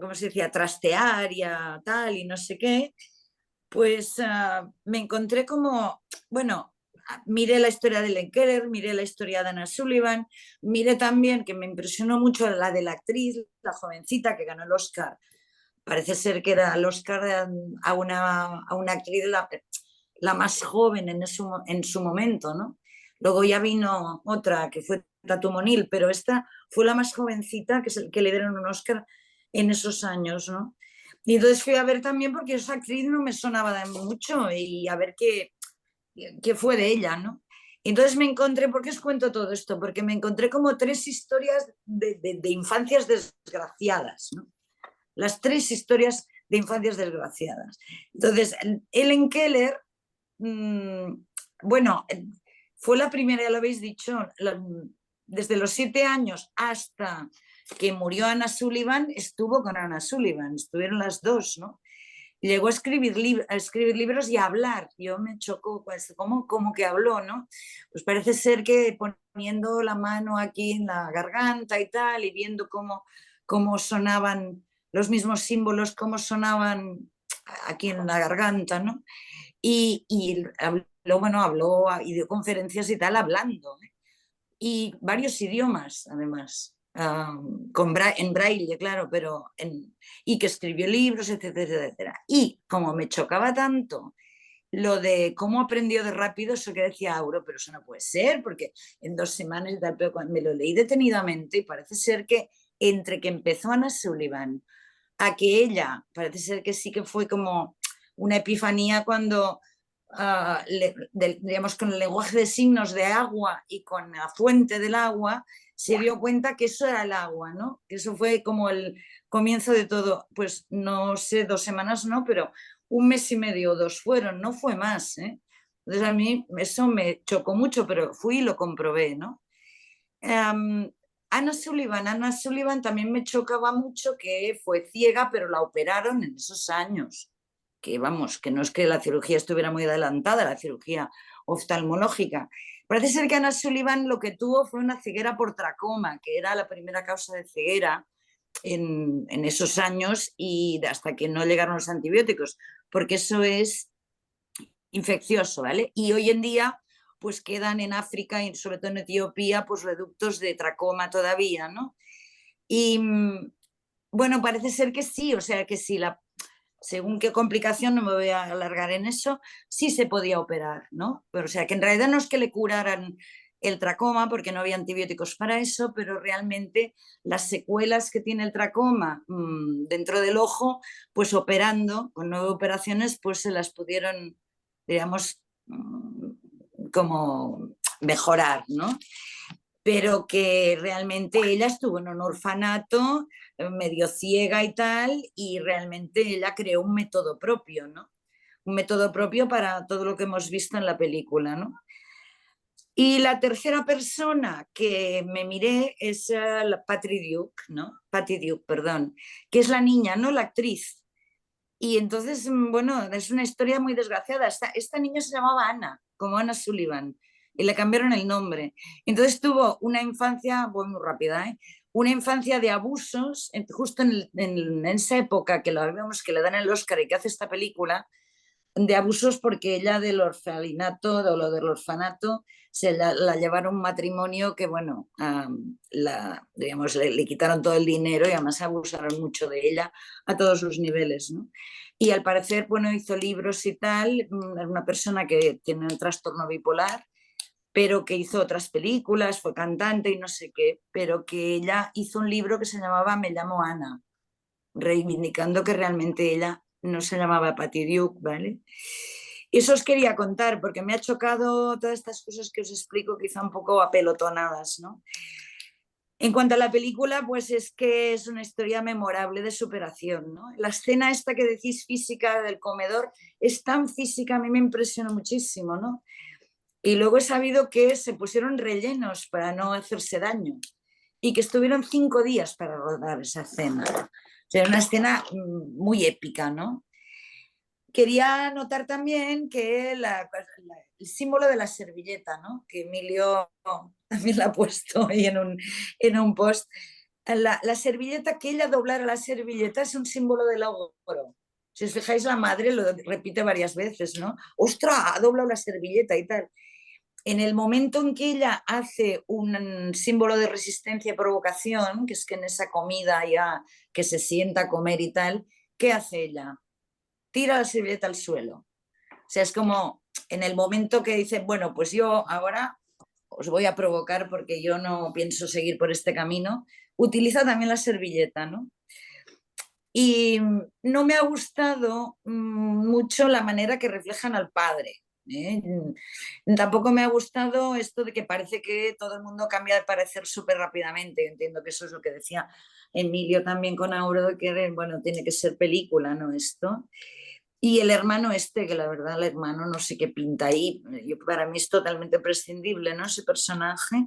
¿cómo se decía?, a trastear y a tal y no sé qué, pues me encontré como, bueno, miré la historia de Helen Keller, miré la historia de Anna Sullivan, miré también, que me impresionó mucho la de la actriz, la jovencita que ganó el Oscar. Parece ser que era el Oscar a una actriz la más joven en su momento, ¿no? Luego ya vino otra que fue Tatum O'Neal, pero esta fue la más jovencita que le dieron un Oscar en esos años, ¿no? Y entonces fui a ver también porque esa actriz no me sonaba de mucho y a ver qué fue de ella, ¿no? Y entonces me encontré, ¿por qué os cuento todo esto? Porque me encontré como 3 historias de infancias desgraciadas, ¿no? Las 3 historias de infancias desgraciadas. Entonces, Helen Keller, bueno, fue la primera, ya lo habéis dicho, desde los 7 años hasta que murió Anna Sullivan, estuvo con Anna Sullivan, estuvieron las dos, ¿no? Llegó a escribir libros y a hablar. Yo me chocó, pues, ¿cómo que habló, no? Pues parece ser que poniendo la mano aquí en la garganta y tal, y viendo cómo sonaban los mismos símbolos, cómo sonaban aquí en la garganta, ¿no? Y habló y dio conferencias y tal hablando, ¿eh? Y varios idiomas, además. En braille, claro, y que escribió libros, etcétera, etcétera. Y como me chocaba tanto lo de cómo aprendió de rápido, eso que decía Auro, pero eso no puede ser, porque en 2 semanas y tal, pero cuando me lo leí detenidamente y parece ser que entre que empezó Anna Sullivan a que ella, parece ser que sí que fue como una epifanía cuando digamos, con el lenguaje de signos de agua y con la fuente del agua, se dio cuenta que eso era el agua, ¿no? Que eso fue como el comienzo de todo. Pues no sé, 2 semanas no, pero 1 mes y medio o 2 fueron, no fue más, ¿eh? Entonces a mí eso me chocó mucho, pero fui y lo comprobé, ¿no? Anna Sullivan también me chocaba mucho que fue ciega, pero la operaron en esos años. Que vamos, que no es que la cirugía estuviera muy adelantada, la cirugía oftalmológica. Parece ser que Anna Sullivan lo que tuvo fue una ceguera por tracoma, que era la primera causa de ceguera en esos años y hasta que no llegaron los antibióticos, porque eso es infeccioso, ¿vale? Y hoy en día pues quedan en África y sobre todo en Etiopía pues reductos de tracoma todavía, ¿no? Y bueno, parece ser que sí, o sea que sí, según qué complicación, no me voy a alargar en eso, sí se podía operar, ¿no? Pero o sea que en realidad no es que le curaran el tracoma porque no había antibióticos para eso, pero realmente las secuelas que tiene el tracoma dentro del ojo, pues operando con 9 operaciones, pues se las pudieron, digamos, como mejorar, ¿no? Pero que realmente ella estuvo en un orfanato, medio ciega y tal, y realmente ella creó un método propio, ¿no? Un método propio para todo lo que hemos visto en la película, ¿no? Y la tercera persona que me miré es Patty Duke, ¿no? Patty Duke, perdón, que es la niña, ¿no? La actriz. Y entonces, bueno, es una historia muy desgraciada. Esta niña se llamaba Anna, como Anna Sullivan, y le cambiaron el nombre. Entonces tuvo una infancia, voy muy rápida, ¿eh? Una infancia de abusos, justo en esa época que lo vemos que le dan el Oscar y que hace esta película, de abusos porque ella del orfanato, o lo del orfanato, se la llevaron a un matrimonio que, bueno, digamos, le quitaron todo el dinero y además abusaron mucho de ella a todos los niveles, ¿no? Y al parecer, bueno, hizo libros y tal, es una persona que tiene un trastorno bipolar, pero que hizo otras películas, fue cantante y no sé qué, pero que ella hizo un libro que se llamaba Me llamo Ana, reivindicando que realmente ella no se llamaba Patty Duke, ¿vale? Y eso os quería contar, porque me ha chocado todas estas cosas que os explico, quizá un poco apelotonadas, ¿no? En cuanto a la película, pues es que es una historia memorable de superación, ¿no? La escena esta que decís física del comedor es tan física, a mí me impresionó muchísimo, ¿no? Y luego he sabido que se pusieron rellenos para no hacerse daño y que estuvieron 5 días para rodar esa escena. O sea, una escena muy épica, ¿no? Quería notar también que el símbolo de la servilleta, ¿no? Que Emilio también la ha puesto ahí en un post. La servilleta, que ella doblara la servilleta es un símbolo del logro. Si os fijáis, la madre lo repite varias veces, ¿no? ¡Ostras! Ha doblado la servilleta y tal. En el momento en que ella hace un símbolo de resistencia y provocación, que es que en esa comida ya que se sienta a comer y tal, ¿qué hace ella? Tira la servilleta al suelo. O sea, es como en el momento que dice, bueno, pues yo ahora os voy a provocar porque yo no pienso seguir por este camino, utiliza también la servilleta, ¿no? Y no me ha gustado mucho la manera que reflejan al padre. Tampoco me ha gustado esto de que parece que todo el mundo cambia de parecer súper rápidamente. Entiendo que eso es lo que decía Emilio también con Auro, que bueno, tiene que ser película, ¿no? Esto. Y el hermano este, que la verdad el hermano no sé qué pinta ahí, para mí es totalmente prescindible, ¿no? Ese personaje.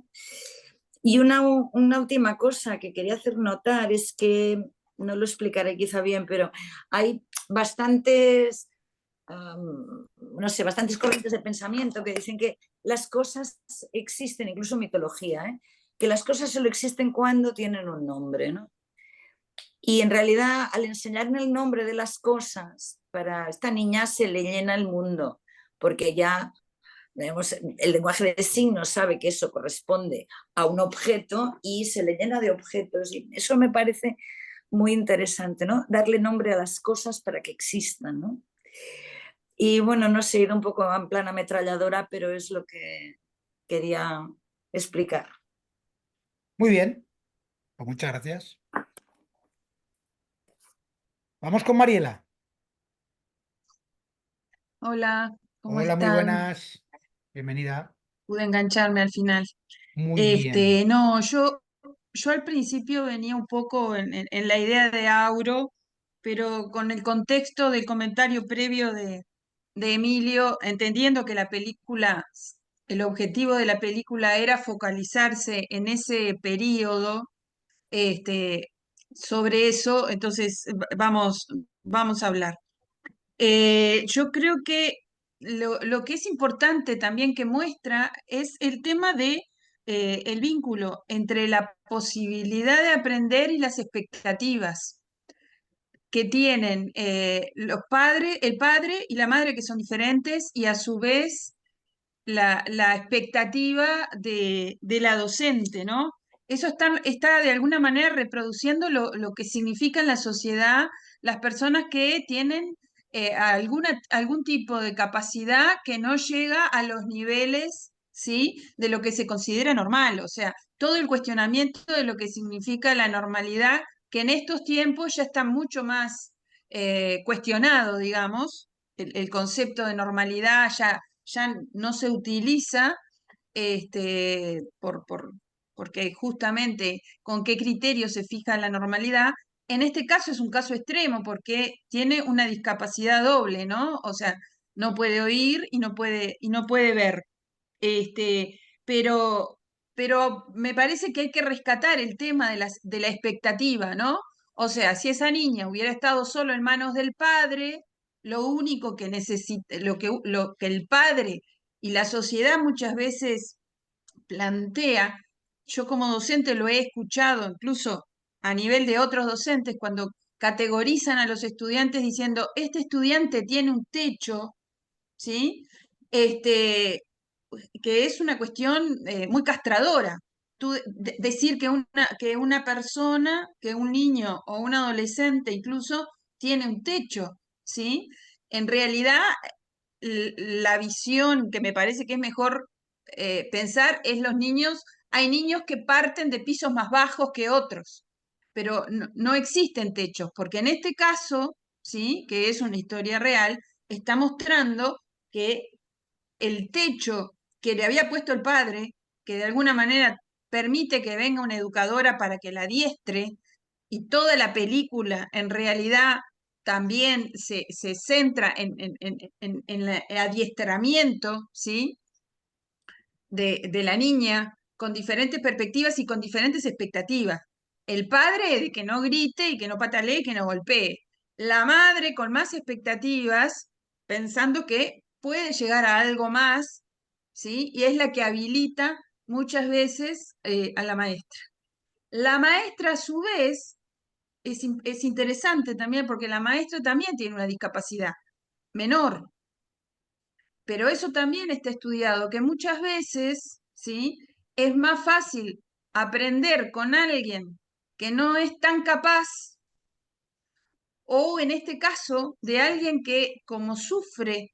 Y una última cosa que quería hacer notar es que, no lo explicaré quizá bien, pero hay bastantes, no sé, bastantes corrientes de pensamiento que dicen que las cosas existen, incluso mitología, ¿eh? Que las cosas solo existen cuando tienen un nombre, ¿no? Y en realidad, al enseñarme el nombre de las cosas, para esta niña se le llena el mundo, porque ya tenemos el lenguaje de signos, sabe que eso corresponde a un objeto y se le llena de objetos. Y eso me parece muy interesante, ¿no? Darle nombre a las cosas para que existan, ¿no? Y bueno, no sé, he ido un poco en plan ametralladora, pero es lo que quería explicar.
Muy bien, pues muchas gracias. Vamos con Mariela.
Hola, ¿cómo
Hola, muy
están?
buenas. Bienvenida.
Pude engancharme al final.
Muy bien.
No, yo al principio venía un poco en la idea de Auro, pero con el contexto del comentario previo de Emilio, entendiendo que la película, el objetivo de la película era focalizarse en ese periodo, este, sobre eso, entonces vamos a hablar. Yo creo que lo que es importante también que muestra es el tema de el vínculo entre la posibilidad de aprender y las expectativas que tienen los padres, el padre y la madre que son diferentes y a su vez la expectativa de la docente, ¿no? Eso está de alguna manera reproduciendo lo que significa en la sociedad las personas que tienen algún tipo de capacidad que no llega a los niveles, ¿sí? De lo que se considera normal, o sea, todo el cuestionamiento de lo que significa la normalidad, que en estos tiempos ya está mucho más cuestionado, digamos, el concepto de normalidad ya no se utiliza porque justamente con qué criterio se fija la normalidad. En este caso es un caso extremo porque tiene una discapacidad doble, ¿no? O sea, no puede oír y no puede ver. Este, pero, pero me parece que hay que rescatar el tema de la expectativa, ¿no? O sea, si esa niña hubiera estado solo en manos del padre, lo único que necesita, lo que el padre y la sociedad muchas veces plantea, yo como docente lo he escuchado incluso a nivel de otros docentes cuando categorizan a los estudiantes diciendo, este estudiante tiene un techo, ¿sí? Este, que es una cuestión muy castradora. Tú decir que una persona, que un niño o un adolescente incluso tiene un techo, ¿sí? En realidad, la visión que me parece que es mejor pensar es los niños, hay niños que parten de pisos más bajos que otros, pero no existen techos, porque en este caso, ¿sí? Que es una historia real, está mostrando que el techo que le había puesto el padre, que de alguna manera permite que venga una educadora para que la adiestre, y toda la película en realidad también se centra en el adiestramiento, ¿sí? de la niña, con diferentes perspectivas y con diferentes expectativas. El padre de que no grite y que no patalee y que no golpee. La madre con más expectativas, pensando que puede llegar a algo más, ¿sí? Y es la que habilita muchas veces a la maestra. La maestra, a su vez, es interesante también porque la maestra también tiene una discapacidad menor, pero eso también está estudiado, que muchas veces, ¿sí? Es más fácil aprender con alguien que no es tan capaz, o en este caso, de alguien que como sufre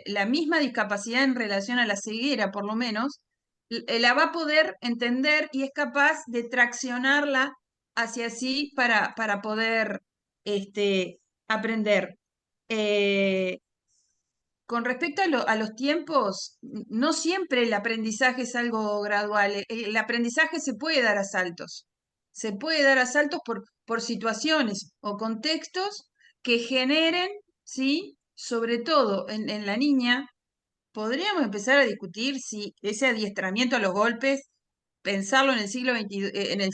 la misma discapacidad en relación a la ceguera, por lo menos, la va a poder entender y es capaz de traccionarla hacia sí para poder aprender. Eh, con respecto a los tiempos, no siempre el aprendizaje es algo gradual. El aprendizaje se puede dar a saltos. Se puede dar a saltos por situaciones o contextos que generen, ¿sí? sobre todo en la niña, podríamos empezar a discutir si ese adiestramiento a los golpes, pensarlo en el siglo XXI, en el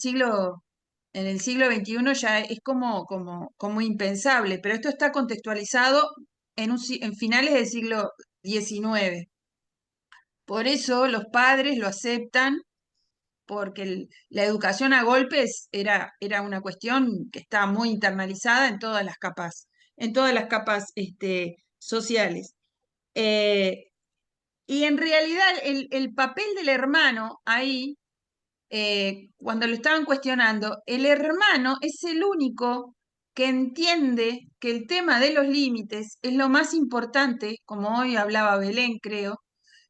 siglo XXI ya es como impensable, pero esto está contextualizado en finales del siglo XIX. Por eso los padres lo aceptan, porque la educación a golpes era una cuestión que estaba muy internalizada en todas las capas sociales. Y en realidad el papel del hermano ahí, cuando lo estaban cuestionando, el hermano es el único que entiende que el tema de los límites es lo más importante, como hoy hablaba Belén, creo,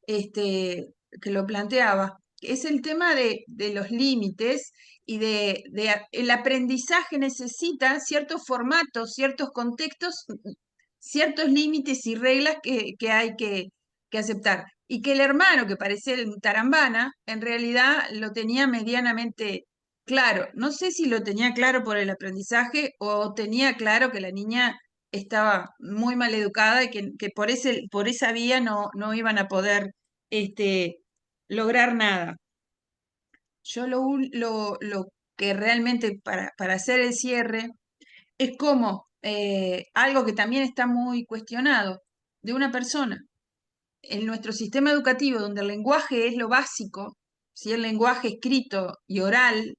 que lo planteaba, que es el tema de los límites y el aprendizaje necesita ciertos formatos, ciertos contextos, ciertos límites y reglas que hay que aceptar. Y que el hermano, que parecía el tarambana, en realidad lo tenía medianamente claro. No sé si lo tenía claro por el aprendizaje o tenía claro que la niña estaba muy mal educada y que por esa vía no iban a poder lograr nada. Yo lo que realmente para hacer el cierre es como algo que también está muy cuestionado de una persona. En nuestro sistema educativo, donde el lenguaje es lo básico, si el lenguaje escrito y oral,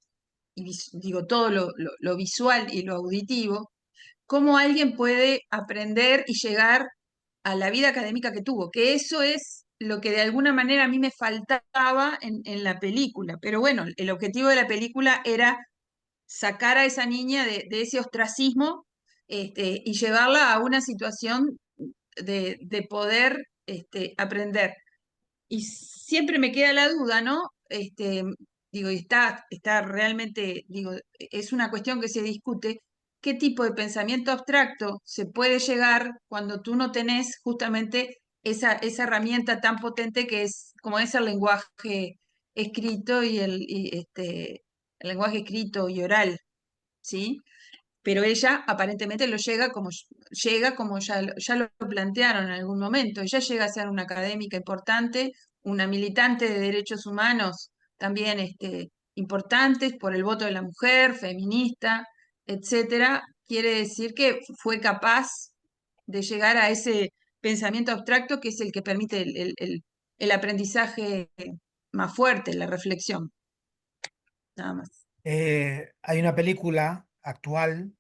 y digo todo lo visual y lo auditivo, cómo alguien puede aprender y llegar a la vida académica que tuvo, que eso es lo que de alguna manera a mí me faltaba en la película. Pero bueno, el objetivo de la película era sacar a esa niña de ese ostracismo y llevarla a una situación de poder aprender. Y siempre me queda la duda, ¿no? Digo, y está realmente, digo, es una cuestión que se discute, qué tipo de pensamiento abstracto se puede llegar cuando tú no tenés justamente esa herramienta tan potente que es, como es el lenguaje escrito el lenguaje escrito y oral, ¿sí? Pero ella aparentemente llega como ya lo plantearon en algún momento. Ella llega a ser una académica importante, una militante de derechos humanos también importantes por el voto de la mujer, feminista, etcétera. Quiere decir que fue capaz de llegar a ese pensamiento abstracto que es el que permite el aprendizaje más fuerte, la reflexión. Nada más.
Hay una película actual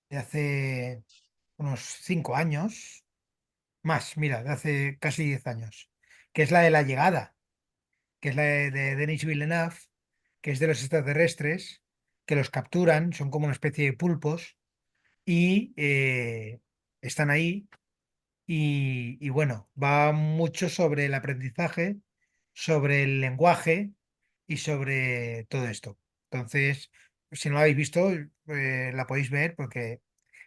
de hace unos 5 años, más, mira, de hace casi 10 años, que es la de La Llegada, que es la de Denis Villeneuve, que es de los extraterrestres, que los capturan, son como una especie de pulpos, y están ahí, y bueno, va mucho sobre el aprendizaje, sobre el lenguaje y sobre todo esto. Entonces, si no la habéis visto, la podéis ver porque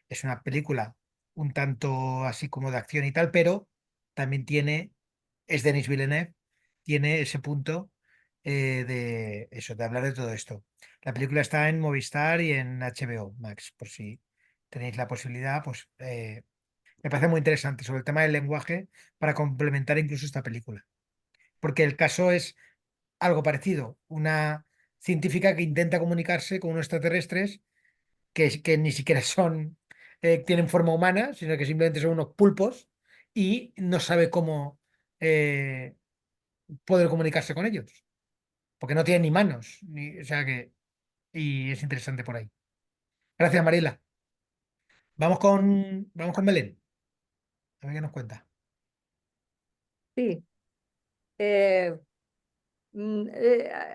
es una película un tanto así como de acción y tal, pero también es Denis Villeneuve, tiene ese punto de eso, de hablar de todo esto. La película está en Movistar y en HBO Max, por si tenéis la posibilidad, pues me parece muy interesante sobre el tema del lenguaje para complementar incluso esta película. Porque el caso es algo parecido, una científica que intenta comunicarse con unos extraterrestres que ni siquiera tienen forma humana, sino que simplemente son unos pulpos y no sabe cómo eh, poder comunicarse con ellos, porque no tienen ni manos, o sea que, y es interesante por ahí. Gracias, Mariela. Vamos con Belén, a ver qué nos cuenta.
Sí. eh,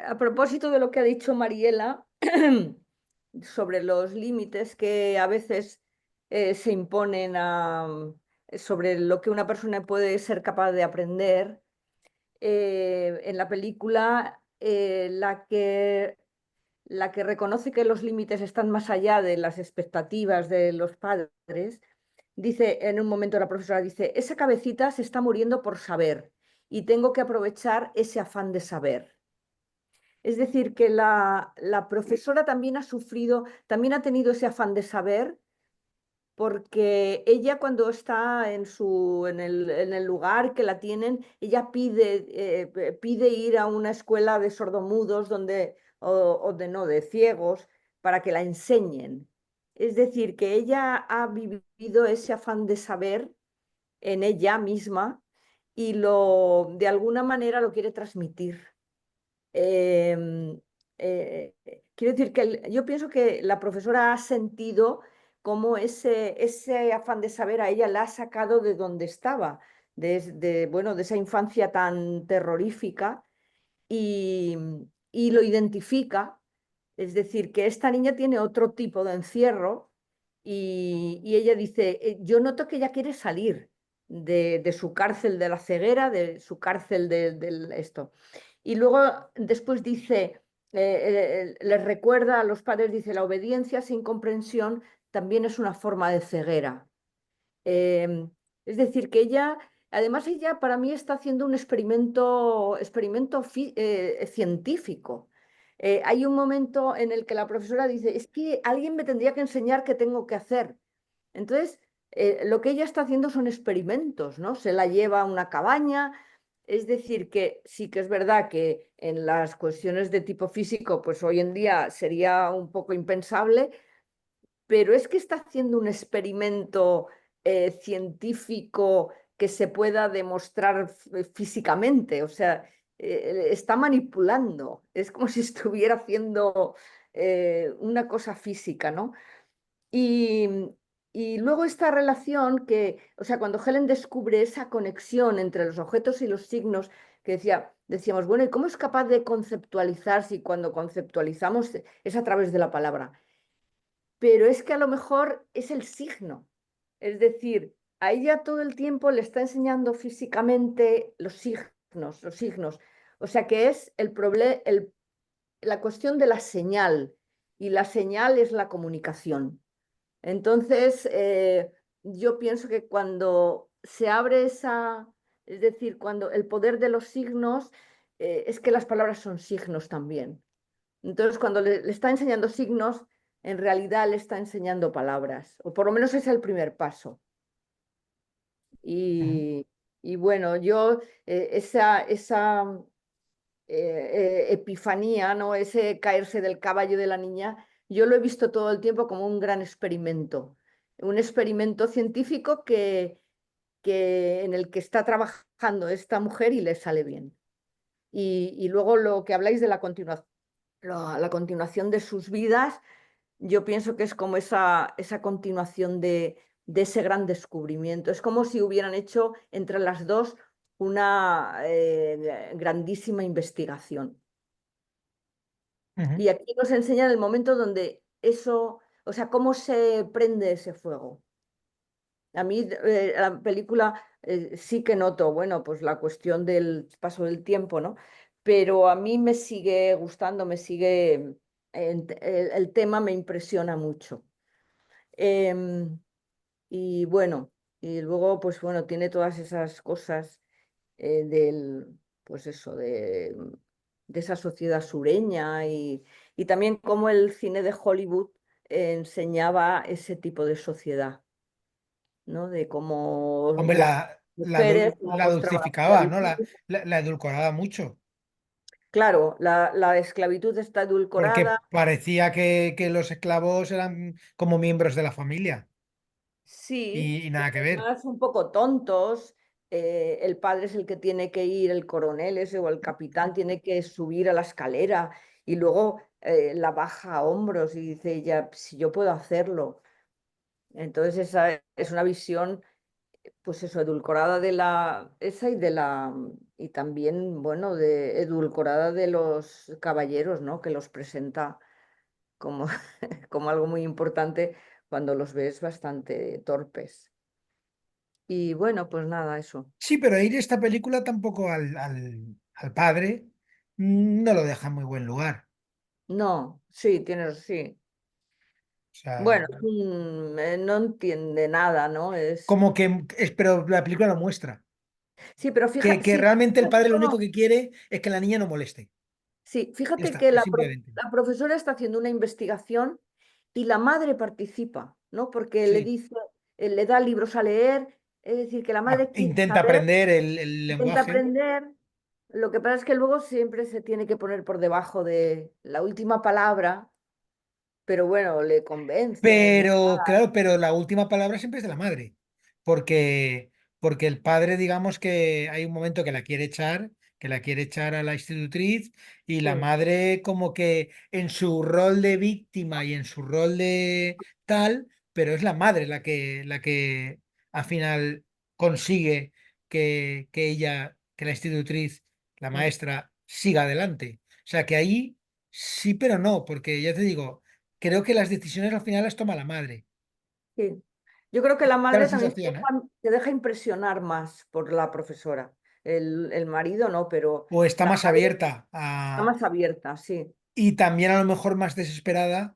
a propósito de lo que ha dicho Mariela sobre los límites que a veces se imponen sobre lo que una persona puede ser capaz de aprender, en la película la que reconoce que los límites están más allá de las expectativas de los padres, dice en un momento la profesora, dice, esa cabecita se está muriendo por saber y tengo que aprovechar ese afán de saber. Es decir, que la profesora también ha sufrido, también ha tenido ese afán de saber porque ella cuando está en el lugar que la tienen, ella pide ir a una escuela de sordomudos o de no, de ciegos, para que la enseñen. Es decir, que ella ha vivido ese afán de saber en ella misma y de alguna manera lo quiere transmitir. Em, Quiero decir que yo pienso que la profesora ha sentido cómo ese afán de saber a ella la ha sacado de donde estaba, bueno, de esa infancia tan terrorífica y, y lo identifica. Es decir, que esta niña tiene otro tipo de encierro y ella dice, yo noto que ella quiere salir de su cárcel de la ceguera, de su cárcel de esto. Y luego después dice, les recuerda a los padres, dice, la obediencia sin comprensión también es una forma de ceguera. Em, es decir, que además ella para mí está haciendo un experimento científico. Hay un momento en el que la profesora dice, es que alguien me tendría que enseñar qué tengo que hacer. Entonces, lo que ella está haciendo son experimentos, ¿no? Se la lleva a una cabaña, es decir, que sí que es verdad que en las cuestiones de tipo físico, pues hoy en día sería un poco impensable, pero es que está haciendo un experimento científico que se pueda demostrar físicamente, o sea, está manipulando, es como si estuviera haciendo una cosa física, ¿no? Y, y luego esta relación o sea, cuando Helen descubre esa conexión entre los objetos y los signos, decíamos, bueno, ¿y cómo es capaz de conceptualizar si cuando conceptualizamos es a través de la palabra? Pero es que a lo mejor es el signo. Es decir, a ella todo el tiempo le está enseñando físicamente los signos, los signos. O sea que es la cuestión de la señal, y la señal es la comunicación. Entonces, yo pienso que cuando se abre es decir, cuando el poder de los signos, es que las palabras son signos también. Entonces, cuando le está enseñando signos, en realidad le está enseñando palabras, o por lo menos es el primer paso.
Ujú.
Y bueno, yo esa epifanía, ¿no? Ese caerse del caballo de la niña, yo lo he visto todo el tiempo como un gran experimento, un experimento científico en el que está trabajando esta mujer y le sale bien. Y luego lo que habláis de la continuación de sus vidas, yo pienso que es como esa continuación de ese gran descubrimiento. Es como si hubieran hecho entre las dos una grandísima investigación.
Ujú.
Y aquí nos enseñan el momento donde eso, o sea, cómo se prende ese fuego. A mí la película sí que noto, bueno, pues la cuestión del paso del tiempo, ¿no? Pero a mí me sigue gustando, el tema me impresiona mucho. Em, y bueno, y luego, pues bueno, tiene todas esas cosas pues eso, de esa sociedad sureña y también cómo el cine de Hollywood enseñaba ese tipo de sociedad, ¿no? De cómo
Hombre,
las mujeres
la
mostraban la
dulcificaba, ¿no?
esclavitud.
La edulcoraba mucho,
Claro, la esclavitud está edulcorada.
porque parecía que los esclavos eran como miembros de la familia
Sí,
y
y
nada que ver.
además un poco tontos. El padre es el que tiene que ir, el coronel ese o el capitán tiene que subir a la escalera y luego la baja a hombros y dice, ya, si yo puedo hacerlo. Entonces esa es una visión, pues eso, edulcorada esa y también, bueno, edulcorada de los caballeros, ¿no? Que los presenta como, como algo muy importante cuando los ves bastante torpes. Y bueno, pues nada, eso.
Sí, pero ir esta película tampoco al padre no lo deja en muy buen lugar.
No, sí, sí.
O sea,
Bueno, no entiende nada, ¿no?
como que, pero la película lo muestra.
Sí, pero
Que
sí,
realmente el padre lo único
no,
que quiere es que la niña no moleste.
sí,
Ya
fíjate
está,
que
y simplemente.
la profesora está haciendo una investigación y la madre participa. ¿no? Porque le
Sí.
dice, le da libros a leer, es decir, que la madre quiere
Intenta
saber,
aprender el
intenta
lenguaje,
aprender. Lo que pasa es que luego siempre se tiene que poner por debajo de la última palabra, pero bueno, le convencen.
pero claro, pero la última palabra siempre es de la madre, porque, porque el padre, digamos que hay un momento que la quiere echar a la institutriz, y la
Sí,
madre como que en su rol de víctima y en su rol de tal, pero es la madre la que al final consigue que la institutriz, la
mm,
maestra, siga adelante. O sea que ahí sí, pero no, porque ya te digo, creo que las decisiones al final las toma la madre.
sí. Yo creo que la
Da la
madre también
sensación, ¿eh?
se deja impresionar más por la profesora. El marido no, pero
O está
la
más
madre
abierta
está más abierta, sí.
y también a lo mejor más desesperada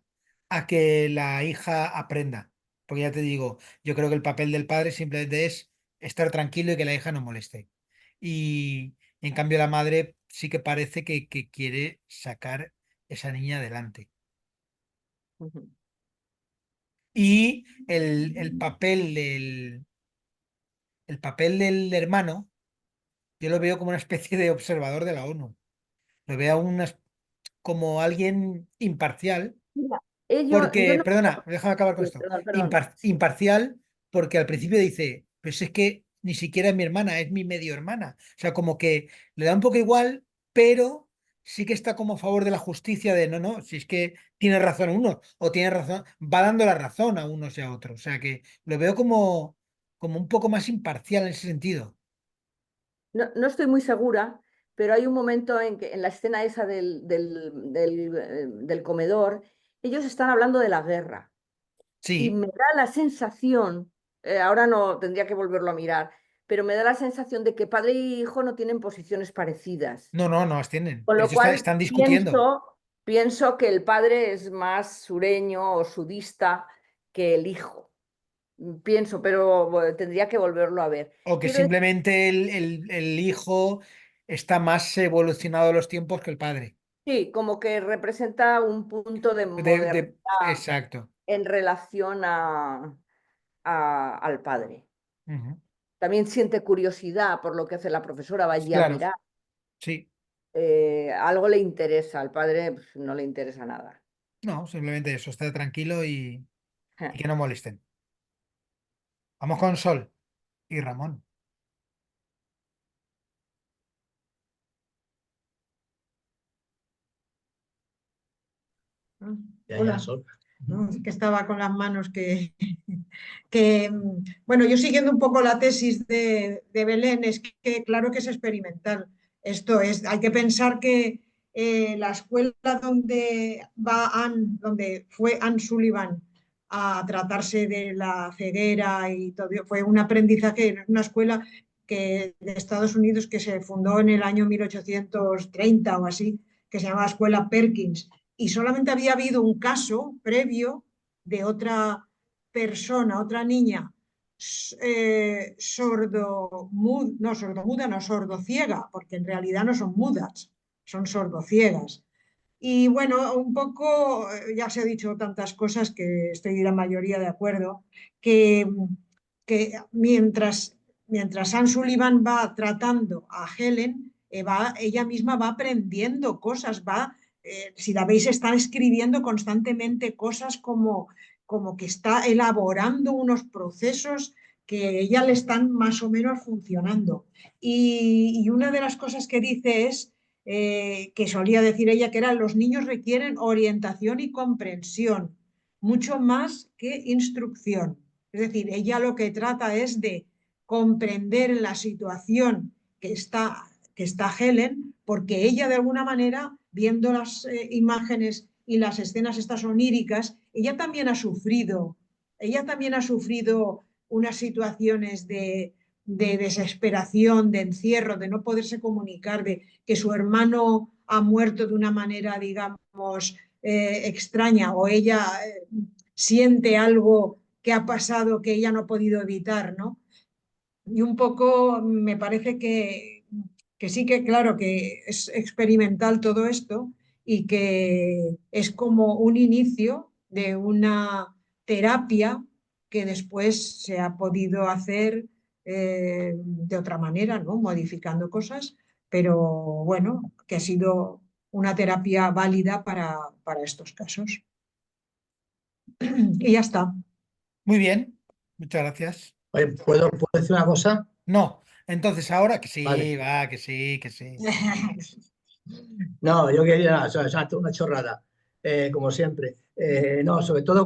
a que la hija aprenda. Porque ya te digo, yo creo que el papel del padre simplemente es estar tranquilo y que la hija no moleste. Y en cambio la madre sí que parece que quiere sacar esa niña adelante.
Ujú.
Y el papel del hermano, yo lo veo como una especie de observador de la ONU. Lo veo como alguien imparcial,
Mira, yo
porque,
no.
perdona, déjame acabar con
Sí,
esto.
perdón, perdón.
Imparcial porque al principio dice, pues es que ni siquiera es mi hermana, es mi medio hermana. O sea, como que le da un poco igual, pero sí que está como a favor de la justicia de, no, no, si es que tiene razón uno o tiene razón, va dando la razón a unos y a otros. O sea, que lo veo como un poco más imparcial en ese sentido.
No estoy muy segura, pero hay un momento en que en la escena esa del comedor, ellos están hablando de la guerra y
Sí,
me da la sensación, ahora no tendría que volverlo a mirar, pero me da la sensación de que padre e hijo no tienen posiciones parecidas.
no, no, no las tienen.
Con
De
lo
hecho,
cual
están discutiendo.
pienso que el padre es más sureño o sudista que el hijo. Pienso, pero bueno, tendría que volverlo a ver.
O que
Quiero decir,
simplemente el hijo está más evolucionado en los tiempos que el padre.
sí, como que representa un punto de modernidad
Exacto.
en relación al padre.
Ujú.
También siente curiosidad por lo que hace la profesora, va allí a
Claro,
mirar.
sí.
Algo le interesa, al padre pues, no le interesa nada.
No, simplemente eso, estar tranquilo y que no molesten. Vamos con Sol y Ramón.
Ah,
Ya, ya,
hola.
Sol.
No, es que estaba con las manos bueno, yo siguiendo un poco la tesis de Belén, es que claro que es experimental. Esto es, hay que pensar que la escuela donde va Anne, donde fue Anne Sullivan a tratarse de la ceguera y todo, fue un aprendizaje, una escuela de Estados Unidos que se fundó en el año 1830 o así, que se llamaba Escuela Perkins y solamente había habido un caso previo de otra persona, otra niña sordomuda, no sordociega, porque en realidad no son mudas, son sordociegas. Y bueno, un poco, ya se ha dicho tantas cosas que estoy la mayoría de acuerdo, que, que mientras Anne Sullivan va tratando a Helen, ella misma va aprendiendo cosas, si la veis, está escribiendo constantemente cosas como que está elaborando unos procesos que ella le están más o menos funcionando. Y una de las cosas que dice es que solía decir ella que eran los niños requieren orientación y comprensión, mucho más que instrucción. Es decir, ella lo que trata es de comprender la situación que está Helen, porque ella de alguna manera, viendo las imágenes y las escenas estas oníricas, ella también ha sufrido unas situaciones de desesperación, de encierro, de no poderse comunicar, de que su hermano ha muerto de una manera, digamos, extraña o ella siente algo que ha pasado que ella no ha podido evitar, ¿no? Y un poco me parece que sí que, claro, que es experimental todo esto y que es como un inicio terapia que después se ha podido hacer de otra manera, ¿no? Modificando cosas, pero bueno, que ha sido una terapia válida para estos casos. Y ya está.
Muy bien, muchas gracias.
Oye, ¿puedo decir una cosa?
No, entonces ahora que
Vale.
sí, va, que sí, que sí.
No, yo quería nada, o sea, una chorrada, como siempre. No, sobre todo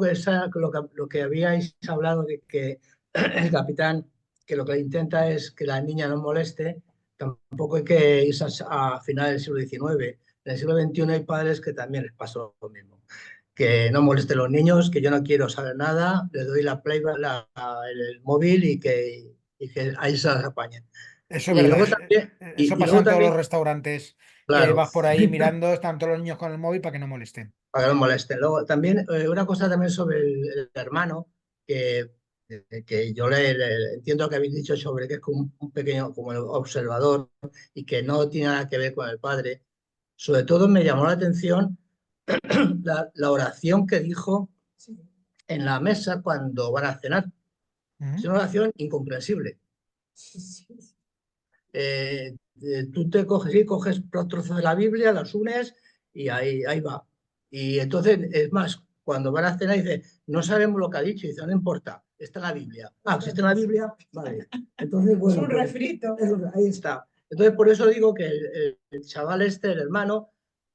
lo que habíais hablado de que el capitán, que lo que intenta es que la niña no moleste, tampoco hay que irse a finales del siglo XIX. En el siglo XXI hay padres que también les pasó lo mismo. Que no molesten los niños, que yo no quiero saber nada, les doy el móvil y que ahí se las apañen.
Eso es
Y
verdad,
luego también,
eso
y
pasa
luego
en todos los
también,
restaurantes, que
claro,
vas por ahí mirando, están todos los niños con el móvil para que no molesten.
para que no molesten. Luego, también, una cosa también sobre el hermano, que, que yo entiendo que habéis dicho sobre que es como un pequeño como el observador y que no tiene nada que ver con el padre. Sobre todo me llamó la atención la oración que dijo
Sí.
en la mesa cuando van a cenar. Es
Ujú.
una oración incomprensible.
Sí, sí.
Tú te coges, sí, coges los trozos de la Biblia, los unes y ahí va. Y entonces, es más, cuando van a cenar, dice, no sabemos lo que ha dicho, y dice, no importa, está en la Biblia. Ah, ¿existe en la Biblia? Vale. Entonces,
Es
bueno,
un
pues
refrito.
ahí está. Entonces, por eso digo que el chaval este, el hermano,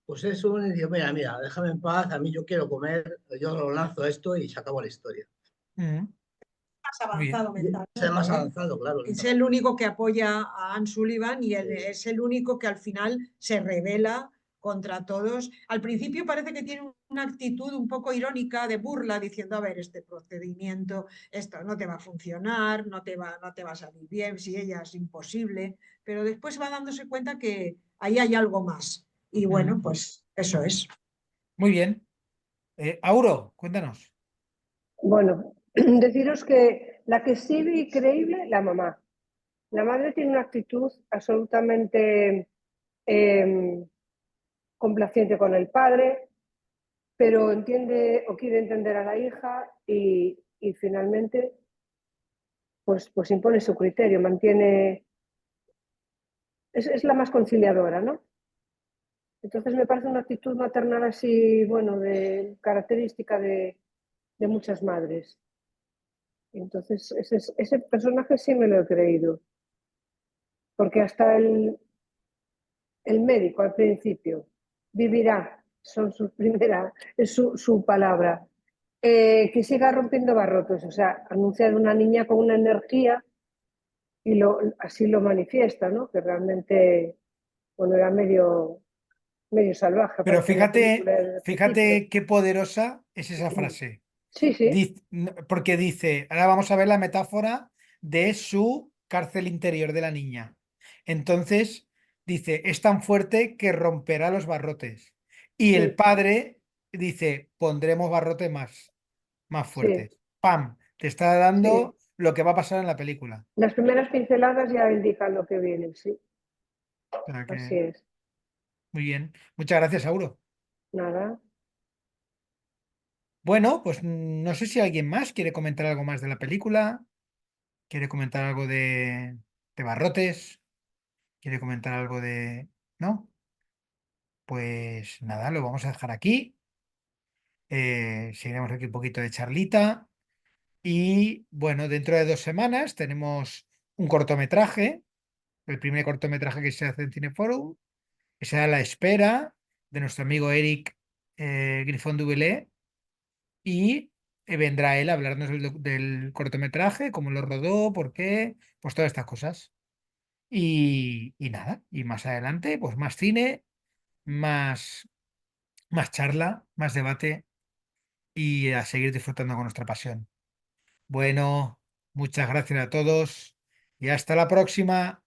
pues es un, digo, mira, déjame en paz, a mí yo quiero comer, yo lo lanzo esto y se acabó la historia.
Ujú.
Más
Muy bien.
avanzado
Es más
mentalmente, ¿eh?
avanzado, claro.
Es el único que apoya a Anne Sullivan y
Sí.
es el único que al final se revela contra todos. Al principio parece que tiene una actitud un poco irónica de burla, diciendo, a ver, este procedimiento, esto no te va a funcionar, no te va a salir bien, si ella es imposible, pero después va dándose cuenta que ahí hay algo más. Y bueno,
Ujú.
pues eso es.
Muy bien. Auro, cuéntanos.
Bueno, deciros que la que sí vi creíble, la mamá. La madre tiene una actitud absolutamente complaciente con el padre, pero entiende o quiere entender a la hija y finalmente pues impone su criterio, mantiene, es la más conciliadora, ¿no? Entonces me parece una actitud maternal así, bueno, de característica de muchas madres. Entonces ese personaje sí me lo he creído, porque hasta el médico al principio vivirá, son sus primeras, es su palabra. Que siga rompiendo barrotes, o sea, anunciar una niña con una energía y así lo manifiesta, ¿no? Que realmente, bueno, era medio salvaje,
Pero
parece en la película
fíjate,
desde el principio.
fíjate qué poderosa es esa frase.
Sí, sí,
Porque dice, ahora vamos a ver la metáfora de su cárcel interior de la niña. Entonces, dice, es tan fuerte que romperá los barrotes. Y el
sí,
padre dice, pondremos barrotes más
sí,
fuertes. ¡Pam! Te está
sí.
dando lo que va a pasar en la película.
Las primeras pinceladas ya indican lo que viene, sí,
O sea
así
que,
es.
muy bien. Muchas gracias, Auro.
Nada.
Bueno, pues no sé si alguien más quiere comentar algo más de la película, quiere comentar algo de barrotes, quiere comentar algo de... ¿No? Pues nada, lo vamos a dejar aquí. Seguiremos aquí un poquito de charlita. Y bueno, dentro de 2 semanas tenemos un cortometraje, el primer cortometraje que se hace en Cineforum, que será La Espera, de nuestro amigo Eric Grifón Duvelé. Y vendrá él a hablarnos del cortometraje, cómo lo rodó, por qué, pues todas estas cosas. Y nada, y más adelante, pues más cine, más, más charla, más debate y a seguir disfrutando con nuestra pasión. Bueno, muchas gracias a todos y hasta la próxima.